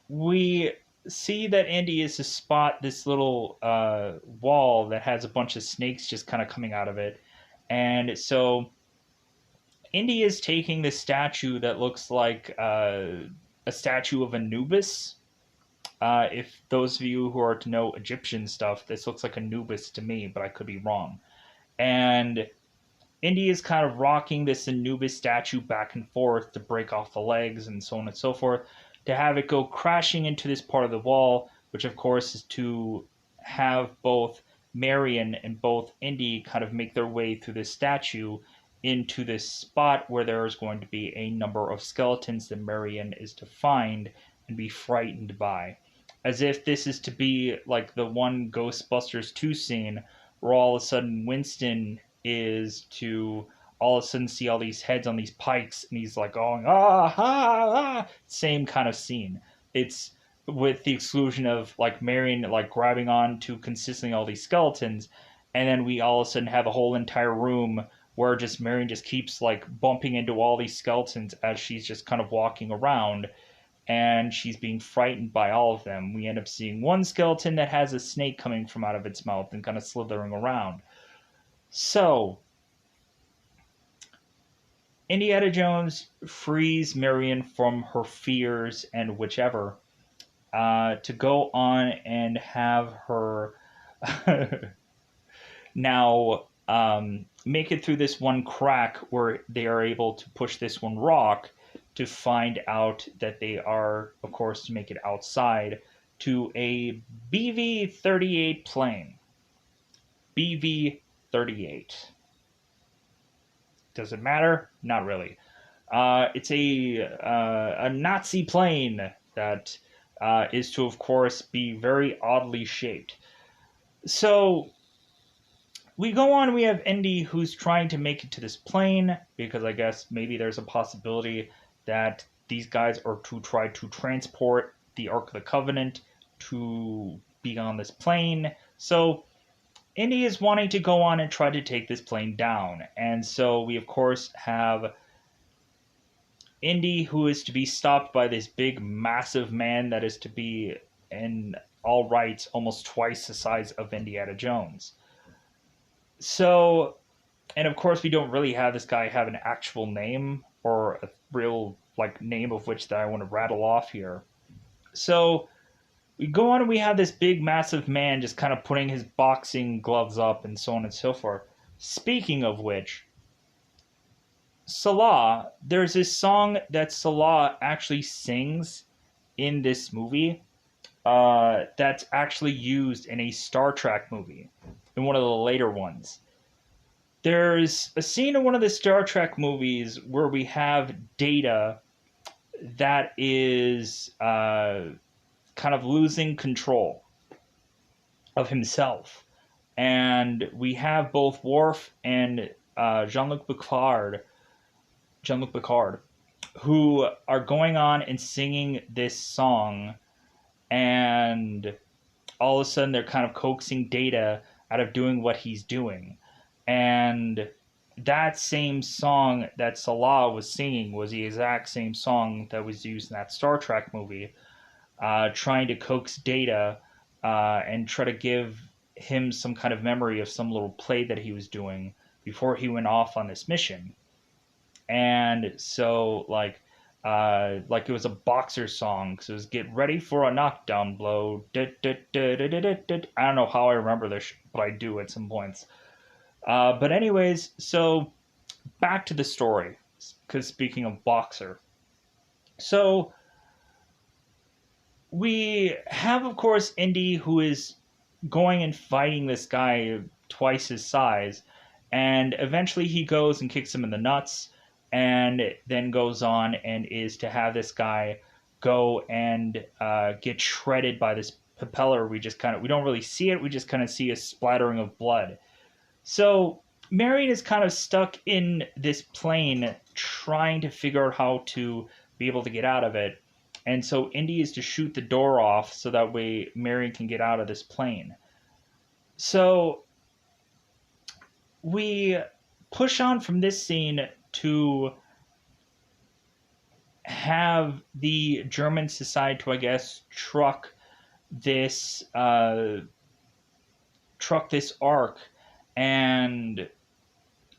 we see that Indy is to spot this little wall that has a bunch of snakes just kind of coming out of it. And so Indy is taking this statue that looks like a statue of Anubis. If those of you who are to know Egyptian stuff, this looks like Anubis to me, but I could be wrong. And Indy is kind of rocking this Anubis statue back and forth to break off the legs and so on and so forth, to have it go crashing into this part of the wall, which of course is to have both Marion and both Indy kind of make their way through this statue into this spot where there is going to be a number of skeletons that Marion is to find and be frightened by. As if this is to be like the one Ghostbusters 2 scene where all of a sudden Winston is to all of a sudden see all these heads on these pikes and he's like going same kind of scene. It's with the exclusion of like Marion like grabbing on to consistently all these skeletons, and then we all of a sudden have a whole entire room where just Marion just keeps like bumping into all these skeletons as she's just kind of walking around, and she's being frightened by all of them. We end up seeing one skeleton that has a snake coming from out of its mouth and kind of slithering around. So, Indiana Jones frees Marion from her fears and whichever, to go on and have her now make it through this one crack where they are able to push this one rock to find out that they are, of course, to make it outside to a BV-38 plane. BV-38. Does it matter? Not really. It's a Nazi plane that is to, of course, be very oddly shaped. So we go on, we have Indy who's trying to make it to this plane because I guess maybe there's a possibility that these guys are to try to transport the Ark of the Covenant to be on this plane. So Indy is wanting to go on and try to take this plane down. And so we, of course, have Indy who is to be stopped by this big, massive man that is to be, in all rights, almost twice the size of Indiana Jones. So, and of course, we don't really have this guy have an actual name or a real like name of which that I want to rattle off here. So we go on and we have this big, massive man just kind of putting his boxing gloves up and so on and so forth. Speaking of which, Salah, there's this song that Salah actually sings in this movie that's actually used in a Star Trek movie, in one of the later ones. There's a scene in one of the Star Trek movies where we have Data that is kind of losing control of himself. And we have both Worf and Jean-Luc Picard, who are going on and singing this song, and all of a sudden they're kind of coaxing Data out of doing what he's doing. And that same song that Salah was singing was the exact same song that was used in that Star Trek movie, trying to coax Data and try to give him some kind of memory of some little play that he was doing before he went off on this mission. And so, like it was a boxer song, so it was "Get ready for a knockdown blow." I don't know how I remember this, but I do at some points. But anyways, so back to the story, because speaking of boxer, so we have, of course, Indy who is going and fighting this guy twice his size, and eventually he goes and kicks him in the nuts, and then goes on and is to have this guy go and get shredded by this propeller. We don't really see it, we just kind of see a splattering of blood. So Marion is kind of stuck in this plane trying to figure out how to be able to get out of it. And so Indy is to shoot the door off so that way Marion can get out of this plane. So we push on from this scene to have the Germans decide to, I guess, truck this arc and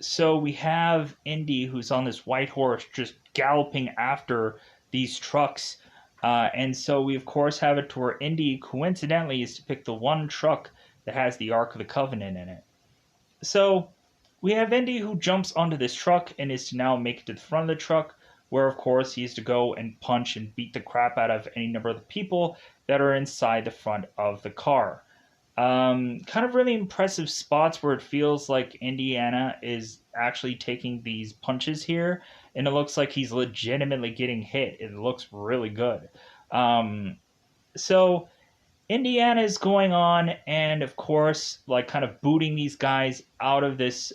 so we have Indy, who's on this white horse, just galloping after these trucks. And so we, of course, have it to where Indy, coincidentally, is to pick the one truck that has the Ark of the Covenant in it. So we have Indy, who jumps onto this truck and is to now make it to the front of the truck, where, of course, he is to go and punch and beat the crap out of any number of the people that are inside the front of the car. Kind of really impressive spots where it feels like Indiana is actually taking these punches here, and it looks like he's legitimately getting hit. It looks really good. Um, so Indiana is going on, and of course, like kind of booting these guys out of this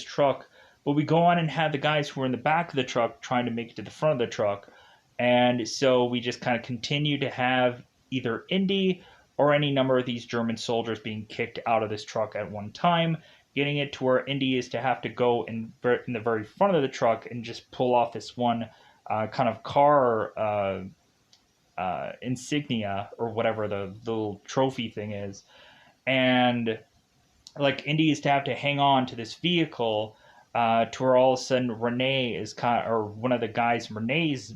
truck. But we go on and have the guys who are in the back of the truck trying to make it to the front of the truck, and so we just kind of continue to have either Indy or any number of these German soldiers being kicked out of this truck at one time, getting it to where Indy is to have to go in the very front of the truck and just pull off this one kind of car insignia or whatever the little trophy thing is. And like Indy is to have to hang on to this vehicle to where all of a sudden Renee is or one of the guys in Renee's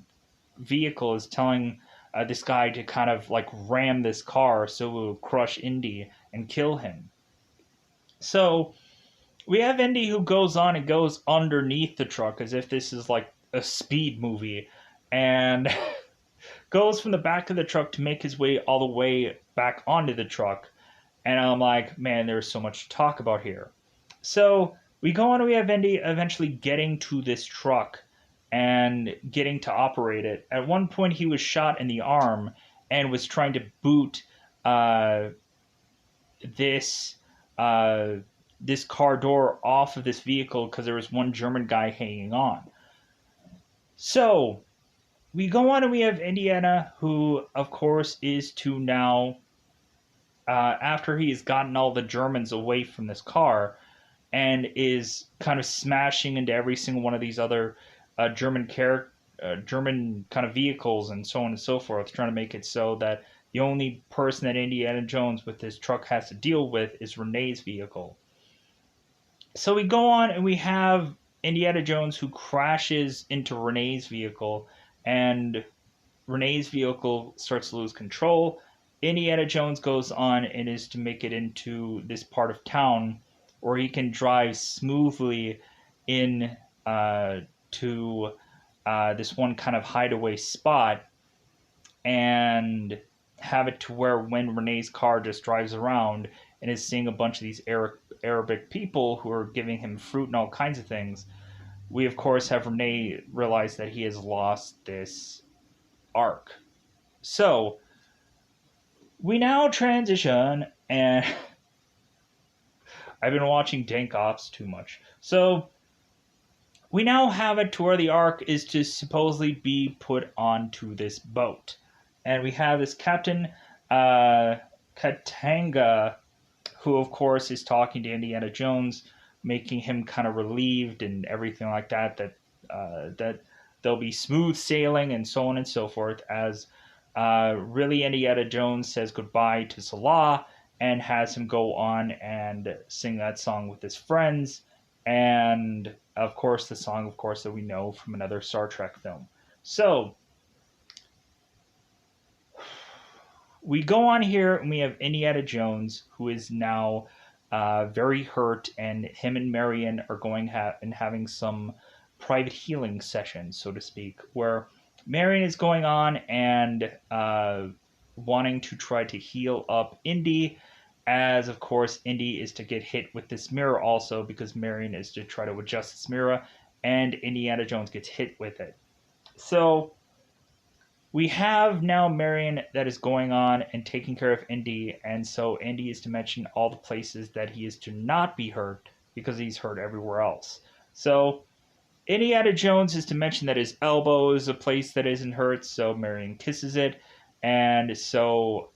vehicle is telling this guy to kind of like ram this car so it will crush Indy and kill him. So we have Indy who goes on and goes underneath the truck as if this is like a speed movie and goes from the back of the truck to make his way all the way back onto the truck. And I'm like, man, there's so much to talk about here. So we go on and we have Indy eventually getting to this truck and getting to operate it. At one point, he was shot in the arm and was trying to boot this this car door off of this vehicle because there was one German guy hanging on. So we go on and we have Indiana, who, of course, is to now, after he's gotten all the Germans away from this car, and is kind of smashing into every single one of these other German kind of vehicles and so on and so forth, trying to make it so that the only person that Indiana Jones with his truck has to deal with is Renee's vehicle. So we go on and we have Indiana Jones who crashes into Renee's vehicle, and Renee's vehicle starts to lose control. Indiana Jones goes on and is to make it into this part of town where he can drive smoothly in to this one kind of hideaway spot and have it to where when Renee's car just drives around and is seeing a bunch of these Arabic people who are giving him fruit and all kinds of things, we of course have Renee realize that he has lost this arc. So we now transition, and I've been watching Dank Ops too much. So we now have it to where the Ark is to supposedly be put onto this boat. And we have this Captain Katanga, who of course is talking to Indiana Jones, making him kind of relieved and everything like that, that there'll be smooth sailing and so on and so forth, as really Indiana Jones says goodbye to Salah and has him go on and sing that song with his friends, and of course the song, of course, that we know from another Star Trek film. So we go on here and we have Indiana Jones, who is now very hurt, and him and Marion are going and having some private healing sessions, so to speak, where Marion is going on and wanting to try to heal up Indy, as of course Indy is to get hit with this mirror also, because Marion is to try to adjust this mirror and Indiana Jones gets hit with it. So we have now Marion that is going on and taking care of Indy, and so Indy is to mention all the places that he is to not be hurt because he's hurt everywhere else. So Indiana Jones is to mention that his elbow is a place that isn't hurt, so Marion kisses it, and so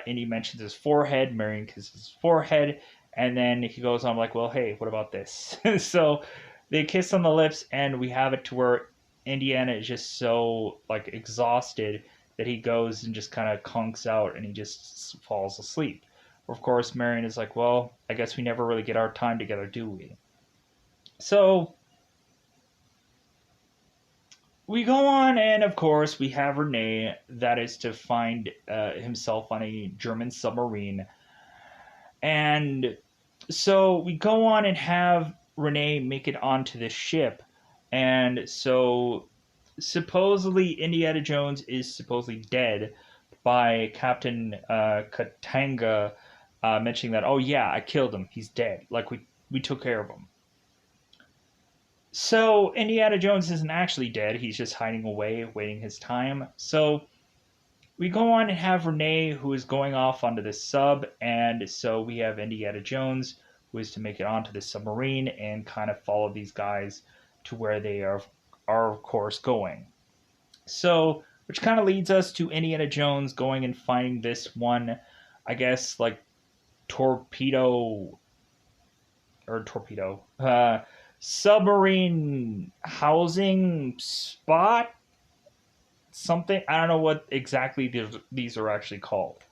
Indy mentions his forehead, Marion kisses his forehead, and then he goes on like, well, hey, what about this? So they kiss on the lips, and we have it to where Indiana is just so like exhausted that he goes and just kind of conks out and he just falls asleep. Of course, Marion is like, well, I guess we never really get our time together, do we? So we go on, and of course, we have Renee that is to find himself on a German submarine. And so we go on and have Renee make it onto this ship. And so supposedly Indiana Jones is supposedly dead by Captain Katanga mentioning that, oh yeah, I killed him. He's dead. Like we took care of him. So Indiana Jones isn't actually dead. He's just hiding away, waiting his time. So we go on and have Renee, who is going off onto this sub, and so we have Indiana Jones, who is to make it onto the submarine and kind of follow these guys to where they are of course going. So, which kind of leads us to Indiana Jones going and finding this one, I guess, like torpedo torpedo submarine housing spot, something. I don't know what exactly these are actually called.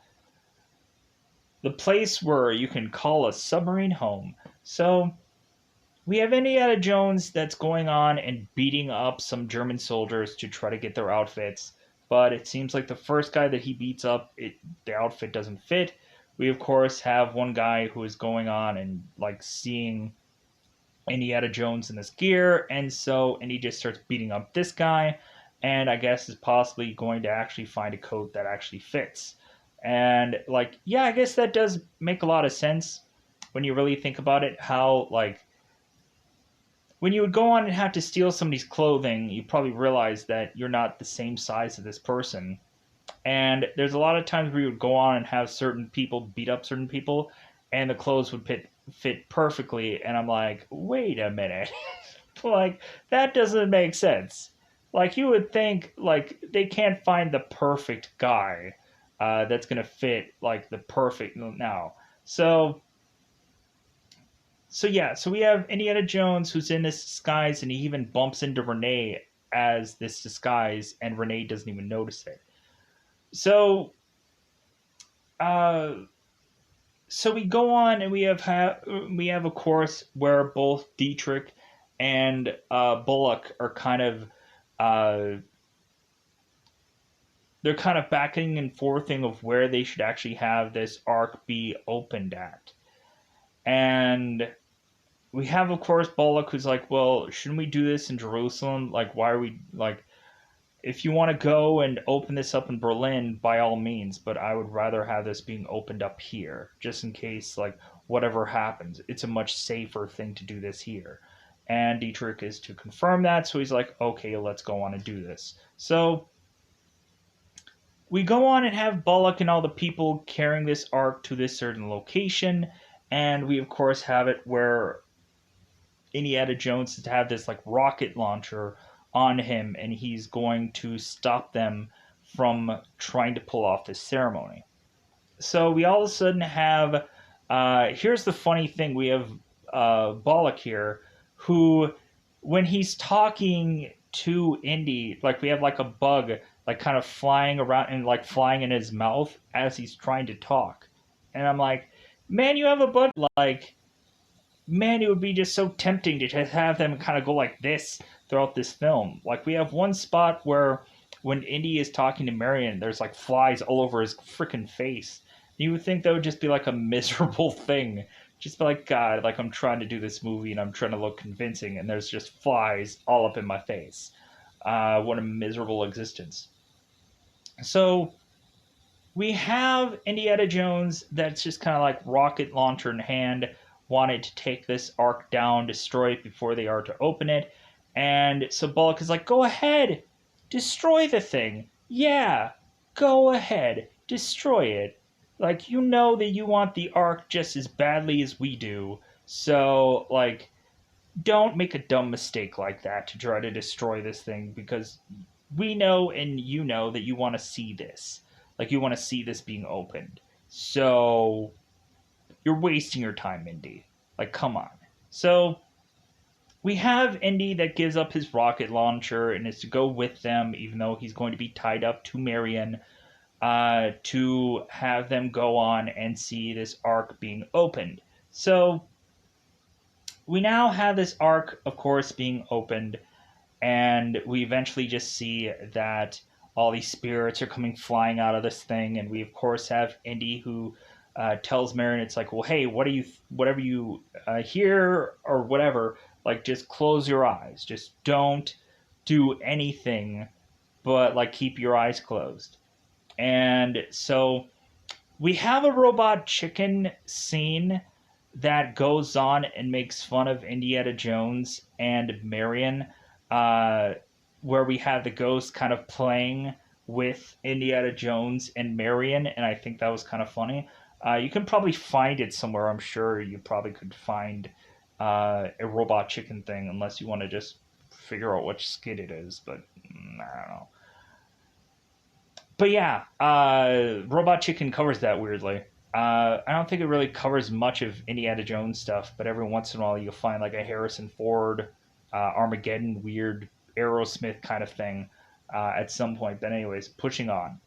The place where you can call a submarine home. So we have Indiana Jones that's going on and beating up some German soldiers to try to get their outfits, but it seems like the first guy that he beats up, the outfit doesn't fit. We of course have one guy who is going on and like seeing Indiana Jones in this gear, and he just starts beating up this guy, and I guess is possibly going to actually find a coat that actually fits. And like, yeah, I guess that does make a lot of sense when you really think about it. How like when you would go on and have to steal somebody's clothing, you probably realize that you're not the same size as this person. And there's a lot of times where you would go on and have certain people beat up certain people, and the clothes would fit perfectly. And I'm like, wait a minute, like that doesn't make sense. Like you would think, like they can't find the perfect guy that's gonna fit like the perfect now. So yeah, so we have Indiana Jones who's in this disguise, and he even bumps into Renee as this disguise, and Renee doesn't even notice it. So uh, so we go on, and we have a course where both Dietrich and Bullock are kind of uh, they're kind of backing and forthing of where they should actually have this arc be opened at. And we have, of course, Bullock, who's like, well, shouldn't we do this in Jerusalem? Like, why are we like? If you want to go and open this up in Berlin, by all means, but I would rather have this being opened up here, just in case, like, whatever happens. It's a much safer thing to do this here. And Dietrich is to confirm that, so he's like, okay, let's go on and do this. So we go on and have Bullock and all the people carrying this ark to this certain location, and we, of course, have it where Indiana Jones is to have this, like, rocket launcher on him, and he's going to stop them from trying to pull off this ceremony. So we all of a sudden have here's the funny thing, we have Bullock here, who when he's talking to Indy, like we have like a bug like kind of flying around and like flying in his mouth as he's trying to talk. And I'm like, man, you have a bug, like, man, it would be just so tempting to just have them kind of go like this throughout this film. Like we have one spot where when Indy is talking to Marion, there's like flies all over his freaking face. You would think that would just be like a miserable thing. Just be like, God, like I'm trying to do this movie and I'm trying to look convincing, and there's just flies all up in my face. What a miserable existence. So we have Indiana Jones that's just kind of like rocket launcher in hand, wanted to take this ark down, destroy it before they are to open it. And so Bullock is like, go ahead, destroy the thing. Yeah, go ahead, destroy it. Like, you know that you want the ark just as badly as we do. So, like, don't make a dumb mistake like that to try to destroy this thing, because we know and you know that you want to see this. Like, you want to see this being opened. So, you're wasting your time, Indy. Like, come on. So, we have Indy that gives up his rocket launcher and is to go with them, even though he's going to be tied up to Marion. to have them go on and see this arc being opened. So we now have this arc, of course, being opened, and we eventually just see that all these spirits are coming flying out of this thing, and we of course have Indy who tells Marion, it's like, well, hey, whatever you hear or whatever, like just close your eyes, just don't do anything, but like keep your eyes closed. And so we have a robot chicken scene that goes on and makes fun of Indiana Jones and Marion, uh, where we have the ghost kind of playing with Indiana Jones and Marion, and I think that was kind of funny. You can probably find it somewhere. I'm sure you probably could find a robot chicken thing, unless you want to just figure out which skit it is. But I don't know. But yeah, Robot Chicken covers that weirdly. I don't think it really covers much of Indiana Jones stuff, but every once in a while you'll find like a Harrison Ford, Armageddon, weird Aerosmith kind of thing at some point. But anyways, pushing on.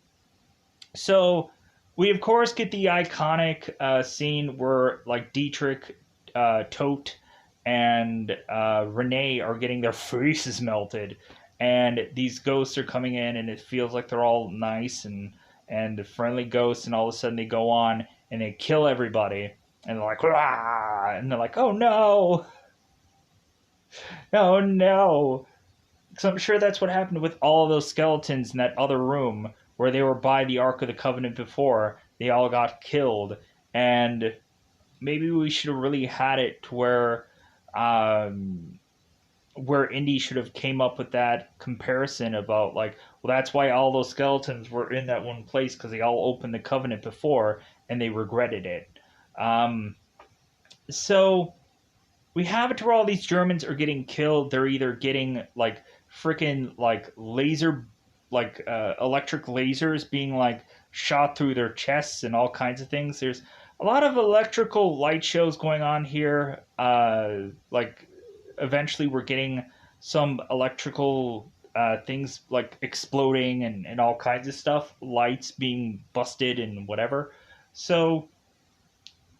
So we of course get the iconic scene where like Dietrich, Tote, and Renee are getting their faces melted, and these ghosts are coming in, and it feels like they're all nice and friendly ghosts, and all of a sudden they go on and they kill everybody, and they're like, "Rah!" And they're like, oh no, oh no. So I'm sure that's what happened with all of those skeletons in that other room where they were by the Ark of the Covenant before. They all got killed, and maybe we should have really had it to um, where Indy should have came up with that comparison about like, well, that's why all those skeletons were in that one place because they all opened the Covenant before and they regretted it. Um, so we have it to where all these Germans are getting killed. They're either getting like freaking like laser, like electric lasers being like shot through their chests and all kinds of things. There's a lot of electrical light shows going on here. Like eventually we're getting some electrical things like exploding and all kinds of stuff, lights being busted and whatever. So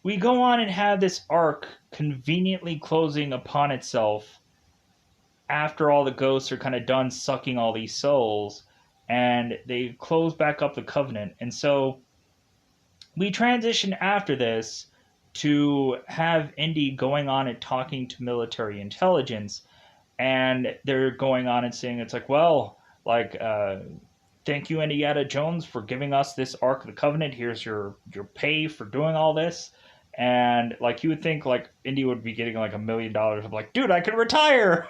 we go on and have this arc conveniently closing upon itself after all the ghosts are kind of done sucking all these souls, and they close back up the covenant. And so we transition after this to have Indy going on and talking to military intelligence, and they're going on and saying it's like, well, like thank you, Indiana Jones, for giving us this Ark of the Covenant. Here's your pay for doing all this. And like you would think like Indy would be getting like $1 million. I'm like, dude, I can retire.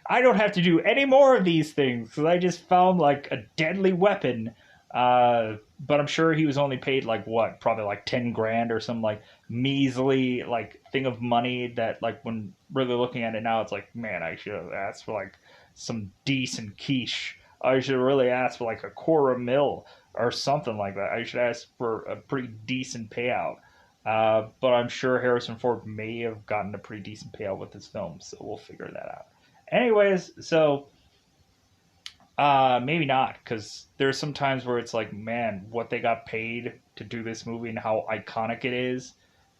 I don't have to do any more of these things because I just found like a deadly weapon. But I'm sure he was only paid like what, probably like 10 grand or some like measly like thing of money that like when really looking at it now, it's like, man, I should have asked for like some decent quiche. I should have really asked for like $250,000 or something like that. I should ask for a pretty decent payout. But I'm sure Harrison Ford may have gotten a pretty decent payout with this film, so we'll figure that out. Anyways, so maybe not, because there's some times where it's like, man, what they got paid to do this movie and how iconic it is,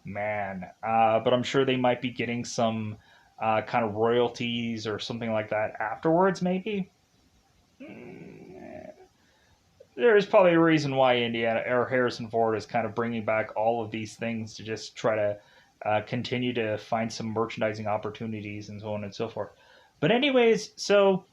man. But I'm sure they might be getting some kind of royalties or something like that afterwards, maybe. There is probably a reason why Indiana or Harrison Ford is kind of bringing back all of these things to just try to continue to find some merchandising opportunities and so on and so forth. But anyways, so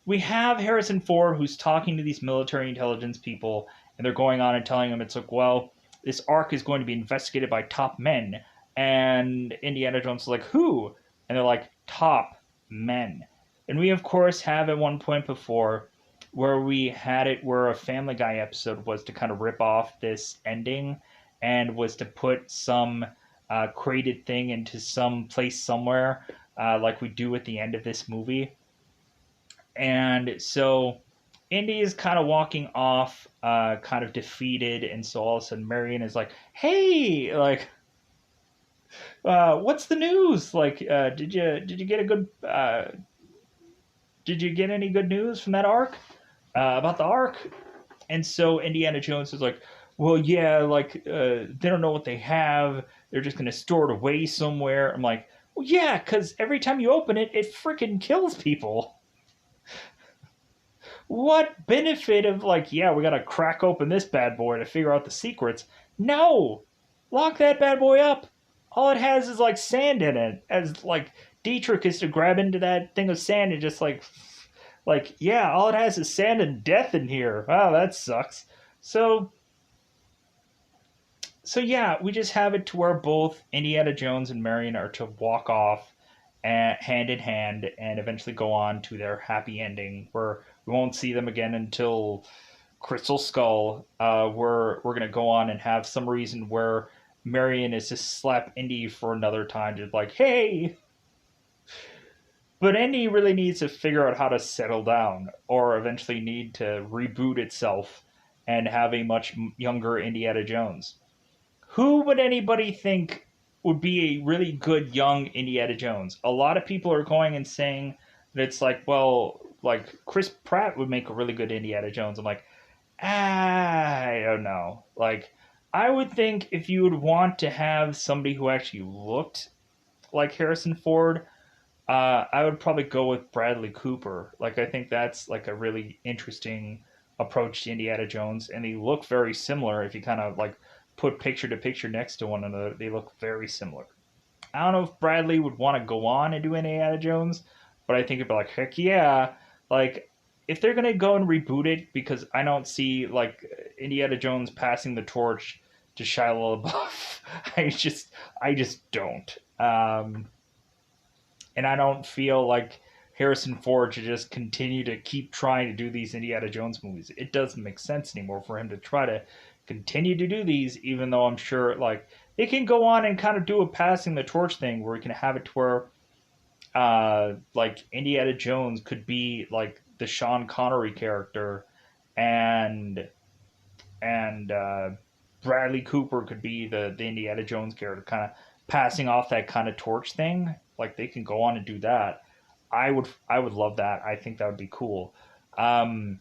we have Harrison Ford who's talking to these military intelligence people, and they're going on and telling him it's like, well, this arc is going to be investigated by top men, and Indiana Jones is like, who? And they're like, top men. And we of course have at one point before where we had it where a Family Guy episode was to kind of rip off this ending and was to put some created thing into some place somewhere, like we do at the end of this movie. And so Indy is kind of walking off, kind of defeated, and so all of a sudden Marion is like, "Hey, like, what's the news? Like, did you get a good did you get any good news from that arc about the arc?" And so Indiana Jones is like, well, yeah, like they don't know what they have. They're just gonna store it away somewhere. I'm like, well, yeah, because every time you open it, it freaking kills people. What benefit of like, yeah, we gotta crack open this bad boy to figure out the secrets? No, lock that bad boy up. All it has is like sand in it. As like Dietrich is to grab into that thing of sand and just like yeah, all it has is sand and death in here. Wow, that sucks. So so yeah, we just have it to where both Indiana Jones and Marion are to walk off hand in hand and eventually go on to their happy ending where we won't see them again until Crystal Skull. We're gonna go on and have some reason where Marion is just slap Indy for another time, just like, hey. But Indy really needs to figure out how to settle down, or eventually need to reboot itself and have a much younger Indiana Jones. Who would anybody think would be a really good young Indiana Jones? A lot of people are going and saying that it's like, well, like Chris Pratt would make a really good Indiana Jones. I'm like, I don't know. Like, I would think if you would want to have somebody who actually looked like Harrison Ford, I would probably go with Bradley Cooper. Like, I think that's like a really interesting approach to Indiana Jones, and they look very similar if you kind of like put picture to picture next to one another. They look very similar. I don't know if Bradley would want to go on and do Indiana Jones, but I think it'd be like, heck yeah. Like, if they're gonna go and reboot it, because I don't see like Indiana Jones passing the torch to Shia LaBeouf. I just don't. And I don't feel like Harrison Ford should just continue to keep trying to do these Indiana Jones movies. It doesn't make sense anymore for him to try to continue to do these, even though I'm sure like it can go on and kind of do a passing the torch thing where we can have it to where like Indiana Jones could be like the Sean Connery character, and and Bradley Cooper could be the Indiana Jones character, kind of passing off that kind of torch thing. Like they can go on and do that. I would love that. I think that would be cool. Um,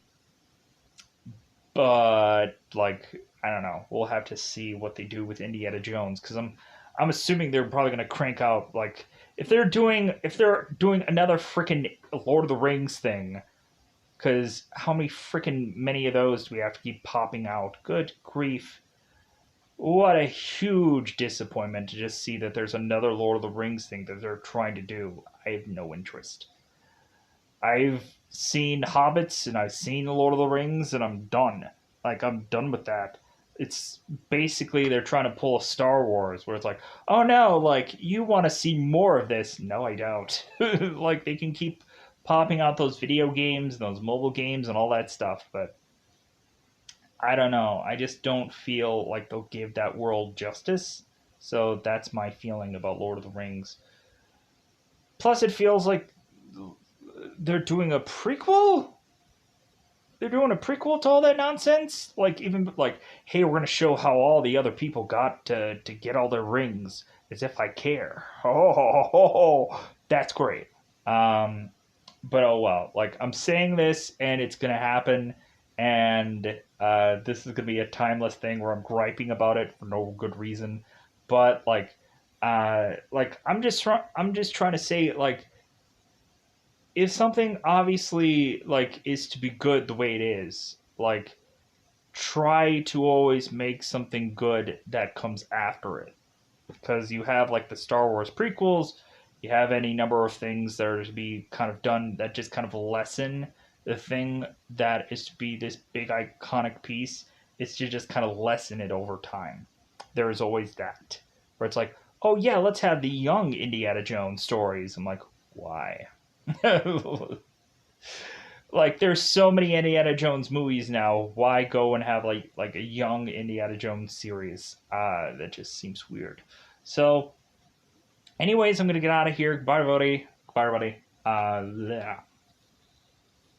but like I don't know. We'll have to see what they do with Indiana Jones because I'm assuming they're probably gonna crank out like if they're doing another freaking Lord of the Rings thing. Because how many freaking many of those do we have to keep popping out? Good grief. What a huge disappointment to just see that there's another Lord of the Rings thing that they're trying to do. I have no interest. I've seen Hobbits and I've seen the Lord of the Rings and I'm done. Like I'm done with that. It's basically they're trying to pull a Star Wars where it's like, oh no, like you want to see more of this? No, I don't. Like they can keep popping out those video games, those mobile games, and all that stuff, but I don't know. I just don't feel like they'll give that world justice. So that's my feeling about Lord of the Rings. Plus, it feels like they're doing a prequel. They're doing a prequel to all that nonsense. Like even like, hey, we're gonna show how all the other people got to get all their rings, as if I care. Oh, that's great. Um, but oh well. Like I'm saying this, and it's gonna happen, and this is gonna be a timeless thing where I'm griping about it for no good reason. But like I'm just trying to say like if something obviously like is to be good the way it is, like try to always make something good that comes after it. Because you have like the Star Wars prequels, you have any number of things that are to be kind of done that just kind of lessen the thing that is to be this big iconic piece. It's to just kind of lessen it over time. There is always that. Where it's like, oh yeah, let's have the young Indiana Jones stories. I'm like, why? Like there's so many Indiana Jones movies now. Why go and have like a young Indiana Jones series? That just seems weird. So, anyways, I'm gonna get out of here. Goodbye, everybody. Goodbye, everybody. Yeah.